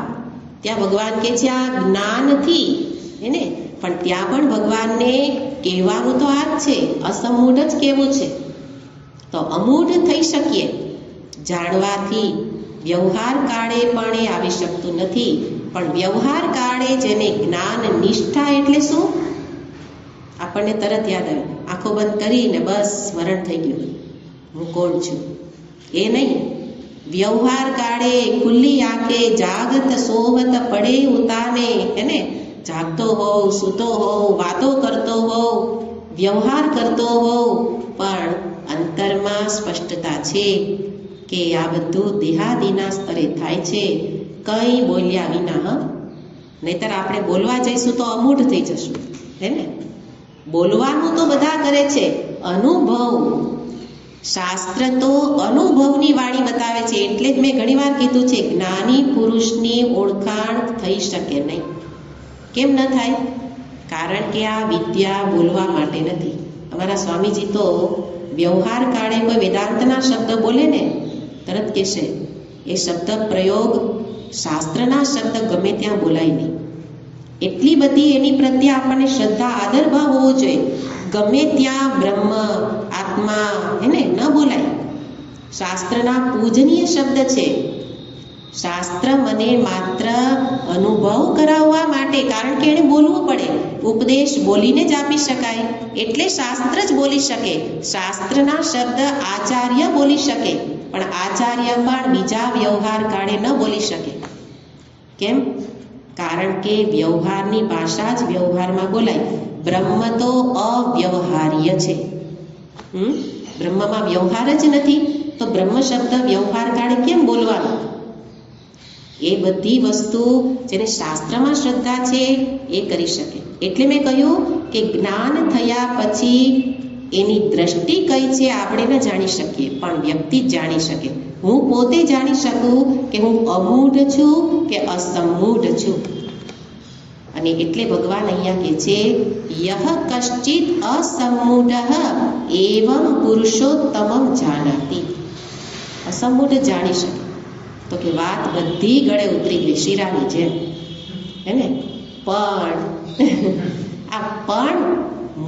ત્યાં ભગવાન કહે છે આ જ્ઞાનથી એને, પણ ત્યાં પણ ભગવાનને કહેવાનું તો આ જ છે, અસમૂઢ જ કહેવું છે. તો અમૂઢ થઈ શકીએ જાણવાથી. વ્યવહાર કાળે પણ એ આવી શકતું નથી. પણ વ્યવહાર કાળે જેને જ્ઞાન નિષ્ઠા એટલે શું, આપણને તરત યાદ આવે, આંખો બંધ કરીને બસ સ્મરણ થઈ ગયું હું કોણ છું. એ નહીં, વ્યવહાર કાળે ખુલ્લી આંખે જાગત સોવત પડે ઉતાને, એને જાગતો હોવ, સૂતો હોવ, વાતો કરતો હોવ, વ્યવહાર કરતો હોવ, પણ અંતરમાં સ્પષ્ટતા છે કે આ બધું દેહાદીના સ્તરે થાય છે, કંઈ બોલ્યા વિના. નહીતર આપણે બોલવા જઈશું તો અમૂઢ થઈ જશું, હે ને. બોલવાનું તો બધા કરે છે, અનુભવ. શાસ્ત્ર તો અનુભવની વાણી બતાવે છે. એટલે જ મેં ઘણી વાર કીધું છે જ્ઞાની પુરુષની ઓળખાણ થઈ શકે નહીં. કેમ ન થાય? કારણ કે આ વિદ્યા બોલવા માટે નથી. અમારા સ્વામીજી તો વ્યવહાર કાળે કોઈ વેદાંતના શબ્દ બોલે ને તરત કહેશે એ શબ્દ પ્રયોગ શાસ્ત્રના શબ્દ ગમે ત્યાં બોલાય નહીં. એટલી બધી એની પ્રત્યે આપણને શ્રદ્ધા આદર ભાવ હોવો જોઈએ. ગમે ત્યાં બ્રહ્મ આત્મા એને ન બોલાય. શાસ્ત્રના પૂજનીય શબ્દ છે. શાસ્ત્ર મને માત્ર અનુભવ કરાવવા માટે, કારણ કે એને બોલવું પડે. ઉપદેશ બોલીને જ આપી શકાય, એટલે શાસ્ત્ર જ બોલી શકે. શાસ્ત્રના શબ્દ આચાર્ય બોલી શકે, પણ આચાર્ય પણ બીજા વ્યવહાર કાળે ન બોલી શકે. કેમ? કારણ કે વ્યવહારની ભાષા જ વ્યવહારમાં બોલાય. બ્રહ્મ તો અવ્યવહાર્ય છે. બ્રહ્મમાં વ્યવહાર જ નથી, તો બ્રહ્મ શબ્દ વ્યવહાર કાળે કેમ બોલવાનો? એ બધી વસ્તુ જેને શાસ્ત્રમાં શ્રદ્ધા છે એ કરી શકે. એટલે મેં કહ્યું કે જ્ઞાન થયા પછી એની દ્રષ્ટિ કઈ છે આપણે ન જાણી શકીએ, પણ વ્યક્તિ જ જાણી શકે. હું પોતે જાણી શકું કે હું અમૂઢ છું કે અસમૂઢ છું. અને એટલે ભગવાન અહીંયા કહે છે યહ કશ્ચિત અસમૂઢઃ એવં પુરુષોત્તમં જાનાતિ. અસમૂઢ જાણી શકે તો કે વાત બધી ગળે ઉતરી ગઈ શીરાની જેમ, હે ને. પણ આ પણ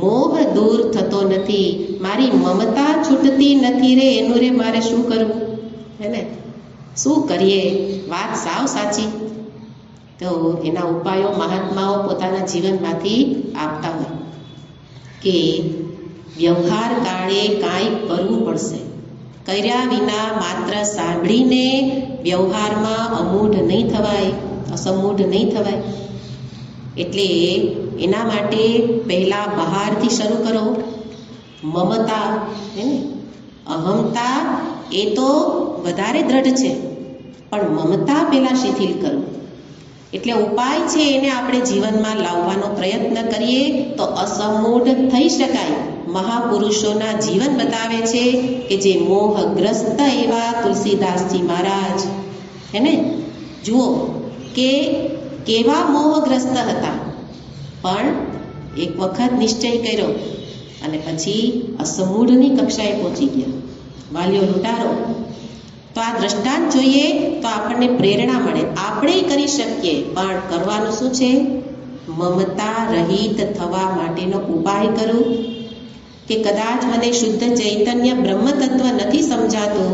મોહ દૂર થતો નથી, મારી મમતા છૂટતી નથી રે. એનું રે મારે શું કરવું, હે ને. શું કરીએ? વાત સાવ સાચી. તો એના ઉપાયો મહાત્માઓ પોતાના જીવનમાંથી આપતા હોય કે વ્યવહાર કાળે કાંઈ કરવું પડશે. કર્યા વિના માત્ર સાંભળીને વ્યવહારમાં અમૂઢ નહીં થવાય, અસમૂઢ નહીં થવાય. એટલે એના માટે પહેલાં બહારથી શરૂ કરો. મમતા, હે ને, અહમતા એ તો વધારે દ્રઢ છે, પણ મમતા પહેલાં શિથિલ કરો. એટલે ઉપાય છે એને આપણે જીવનમાં લાવવાનો પ્રયત્ન કરીએ તો અસમૂઢ થઈ શકાય. મહાપુરુષોના જીવન બતાવે છે કે જે મોહગ્રસ્ત એવા તુલસીદાસજી મહારાજ, હે ને, જુઓ કે કેવા મોહગ્રસ્ત હતા, પણ એક વખત નિશ્ચય કર્યો અને પછી અસમૂઢની કક્ષાએ પહોંચી ગયા. વાલીઓ લૂંટારો. તો આ દ્રષ્ટાંત જોઈએ તો આપણને પ્રેરણા મળે. આપણે કરી શકીએ, પણ કરવાનું શું છે? મમતા રહિત થવા માટેનો ઉપાય કરું કે કદાચ મને શુદ્ધ ચૈતન્ય બ્રહ્મ તત્વ નથી સમજાતું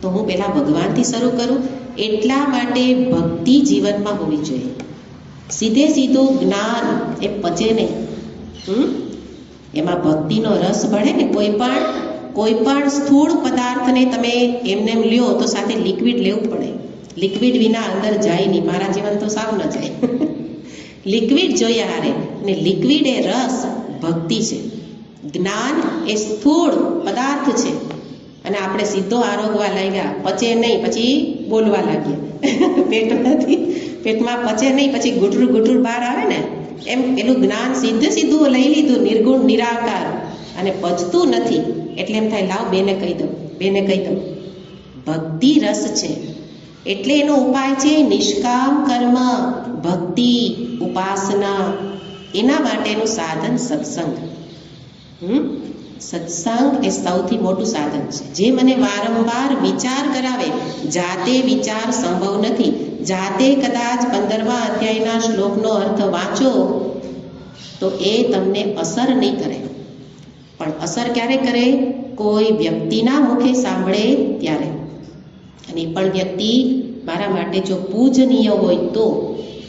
તો હું પહેલાં ભગવાનથી શરૂ કરું. એટલા માટે ભક્તિ જીવનમાં હોવી જોઈએ. સીધે સીધું જ્ઞાન એ પચે નહીં. એમાં ભક્તિનો રસ ભળે ને, કોઈ પણ સ્થૂળ પદાર્થને તમે એમનેમ લ્યો તો સાથે લિક્વિડ લેવું પડે. લિક્વિડ વિના અંદર જાય નહીં. મારા જીવન તો સાવ ન જાય. લિક્વિડ જોઈએ હારે. અને લિક્વિડ એ રસ ભક્તિ છે. જ્ઞાન એ સ્થૂળ પદાર્થ છે અને આપણે સીધો આરોગવા લાગ્યા, પચે નહીં, પછી બોલવા લાગ્યા. પેટમાં પચે નહીં, પછી ગુટરું ગુટરું બહાર આવે ને, એમ પેલું જ્ઞાન સીધું લઈ લીધું, નિર્ગુણ નિરાકાર, અને પચતું નથી. એટલે એમ થાય લાવ બેને કહી દઉં. ભક્તિ રસ છે એટલે એનો ઉપાય છે નિષ્કામ કર્મ, ભક્તિ, ઉપાસના. એના માટેનું સાધન સત્સંગ. સત્સંગ એ સૌથી મોટું સાધન છે, જે મને વારંવાર વિચાર કરાવે. જાતે વિચાર સંભવ નથી. જાતે કદાચ 15મા અધ્યાયના શ્લોકનો અર્થ વાંચો તો એ તમને અસર નહીં કરે. પણ અસર ક્યારે કરે? કોઈ વ્યક્તિના મુખે સાંભળે ત્યારે. અને એ પણ વ્યક્તિ મારા માટે જો પૂજનીય હોય તો,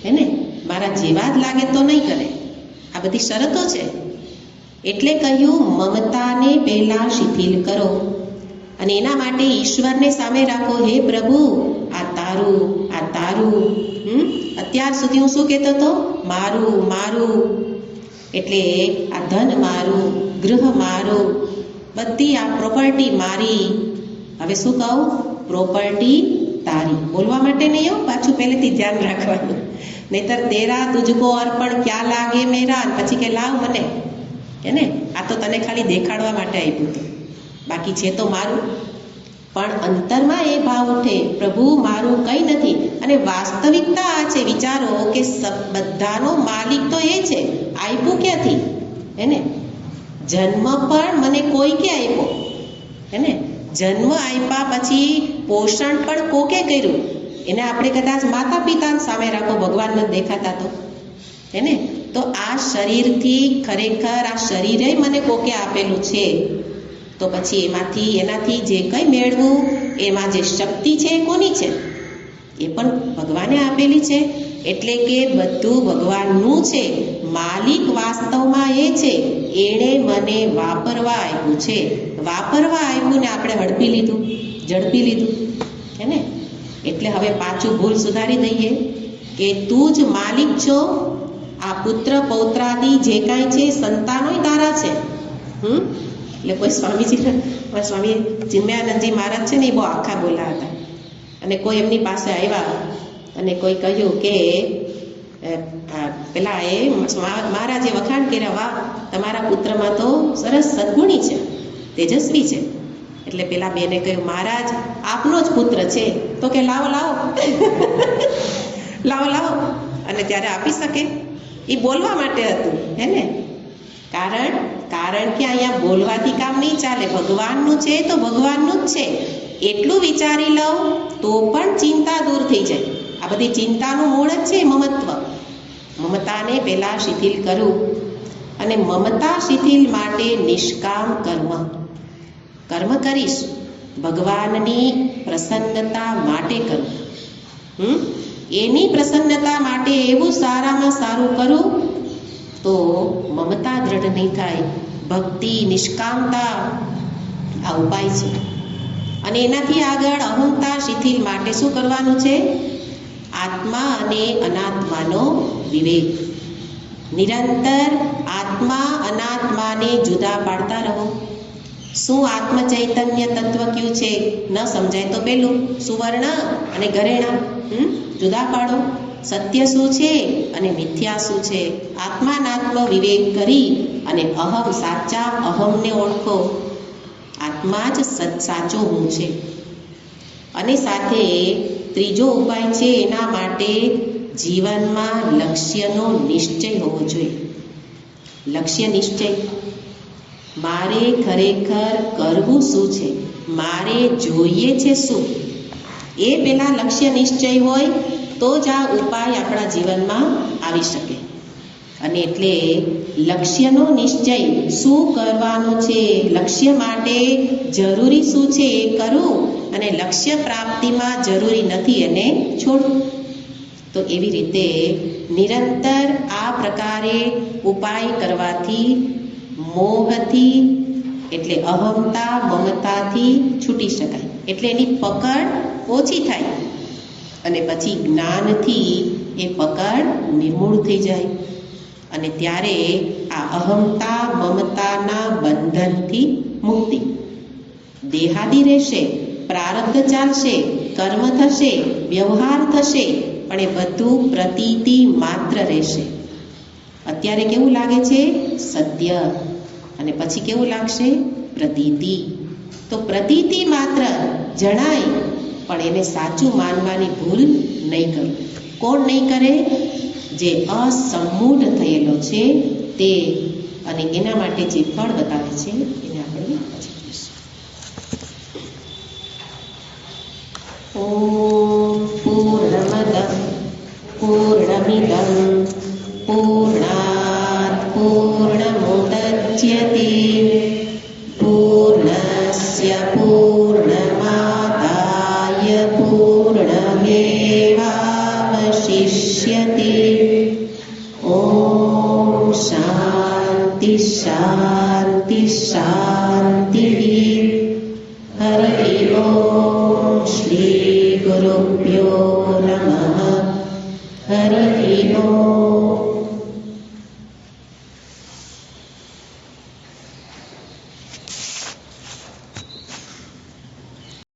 હે ને, મારા જેવા જ લાગે તો નહીં કરે. આ બધી શરતો છે. એટલે કહ્યું મમતાને પહેલા શિથિલ કરો, અને એના માટે ઈશ્વરને સામે રાખો. હે પ્રભુ, આ તારું. અત્યાર સુધી હું શું કહેતો હતો? મારું. એટલે આ ધન મારું, ગૃહ મારું, બધી આ પ્રોપર્ટી મારી. હવે શું કહું? પ્રોપર્ટી તારી. બોલવા માટે નહીં હો, પાછું પહેલેથી ધ્યાન રાખવાનું. નહીતર તેરા તુજકો અર્પણ ક્યાં લાગે મેરા, પછી કે લાવ મને, હે ને, આ તો તને ખાલી દેખાડવા માટે આપ્યું હતું, બાકી છે તો મારું. પણ અંતરમાં એ ભાવ ઉઠે, પ્રભુ મારું કંઈ નથી. અને વાસ્તવિકતા આ છે, વિચારો કે બધાનો માલિક તો એ છે. આપ્યું ક્યાંથી? હે ને, જન્મ પણ મને કોઈ કે આપ્યો, હે ને. જન્મ આપ્યા પછી પોષણ પણ કોકે કર્યું. એને આપણે કદાચ માતા પિતા સામે રાખો, ભગવાન નથી દેખાતા તો, હે ને. તો આ શરીરથી ખરેખર આ શરીરે મને કોકે આપેલું છે. તો પછી એનાથી જે કંઈ મેળવું, એમાં જે શક્તિ છે એ કોની છે? એ પણ ભગવાને આપેલી છે. એટલે કે બધું ભગવાનનું છે. માલિક વાસ્તવમાં એ છે. એણે મને વાપરવા આપ્યું છે. વાપરવા આપ્યું ને આપણે ઝડપી લીધું, હે ને. એટલે હવે પાછું ભૂલ સુધારી દઈએ કે તું જ માલિક છો. આ પુત્ર પૌત્રાદિ જે કાંઈ છે સંતાનોય તારા છે. એટલે કોઈ સ્વામી ચિન્મયાનંદજી મહારાજ છે ને, એ બહુ આખા બોલા હતા. અને કોઈ એમની પાસે આવ્યા અને કોઈ કહ્યું કે પેલા એ મહારાજે વખાણ કર્યા, વાહ, તમારા પુત્રમાં તો સરસ સદગુણી છે, તેજસ્વી છે. એટલે પેલા બેને કહ્યું, મહારાજ આપનો જ પુત્ર છે. તો કે લાવો અને ત્યારે આપી શકે. એ બોલવા માટે હતું, હે ને. કારણ કે અહીંયા બોલવાથી કામ નહીં ચાલે. ભગવાનનું છે તો ભગવાનનું જ છે એટલું વિચારી લઉં તો પણ ચિંતા દૂર થઈ જાય. આ બધી ચિંતાનું મૂળ જ છે મમત્વ. મમતાને પહેલા શિથિલ કરું, અને મમતા શિથિલ માટે નિષ્કામ કર્મ કરીશ. ભગવાનની પ્રસન્નતા માટે કરું. એની પ્રસન્નતા માટે એવું સારામાં સારું કરું તો મમતા દ્રઢ નહીં થાય. ભક્તિ, નિષ્કામતા આ ઉપાય છે. અને એનાથી આગળ અહંતા શિથિલ માટે શું કરવાનું છે? આત્મા અને અનાત્માનો વિવેક. નિરંતર આત્મા અનાત્માને જુદા પાડતા રહો. શું આત્મ ચૈતન્ય તત્વ કયું છે ન સમજાય તો પેલું સુવર્ણ અને ઘરેણા જુદા પાડો. સત્ય શું છે અને મિથ્યા શું છે? આત્માનાત્મ વિવેક કરી અને સાચા અહમને ઓળખો. આત્મા જ સાચો હું છે. અને સાથે ત્રીજો ઉપાય છે, એના માટે જીવનમાં લક્ષ્યનો નિશ્ચય હોવો જોઈએ. લક્ષ્ય નિશ્ચય, મારે ખરેખર કરવું શું છે, મારે જોઈએ છે શું, એ પેલા લક્ષ્ય નિશ્ચય હોય તો જ આ ઉપાય આપણા જીવનમાં આવી શકે. અને એટલે લક્ષ્યનો નિશ્ચય, શું કરવાનું છે, લક્ષ્ય માટે જરૂરી શું છે એ કરું, અને લક્ષ્ય પ્રાપ્તિમાં જરૂરી નથી એને છોડું. તો એવી રીતે નિરંતર આ પ્રકારે ઉપાય કરવાથી મોહથી એટલે અહમતા મમતાથી છૂટી શકાય, એટલે એની પકડ ઓછી થાય અને પછી જ્ઞાનથી એ પકડ નિર્મૂળ થઈ જાય અને ત્યારે આ અહમતા મમતાના બંધનથી મુક્તિ. દેહાદી રહેશે, પ્રારબ્ધ ચાલશે, કર્મ થશે, વ્યવહાર થશે, પણ એ બધું પ્રતીતિ માત્ર રહેશે. અત્યારે કેવું લાગે છે? સત્ય. અને પછી કેવું લાગશે? પ્રતીતિ. તો પ્રતીતિ માત્ર જણાય, પણ એને સાચું માનવાની ભૂલ નહીં કરો. કોણ નહીં કરે? જે અસમૂઢ થયેલો છે તે. અને એના માટે જે ફળ બતાવે છે એને આપણે પછી જોઈશું. ઓમ પૂર્ણમદ પૂર્ણમિદં પૂર્ણાત પૂર્ણમુદચ્યતે પૂર્ણસ્ય પૂર્ણમાદાય પૂર્ણમેવાવશિષ્યતે. ઓમ શાંતિ શાંતિ શાંતિ. હરિ ઓમ શ્રી ગુરુભ્યો નમઃ. હરિ ઓમ.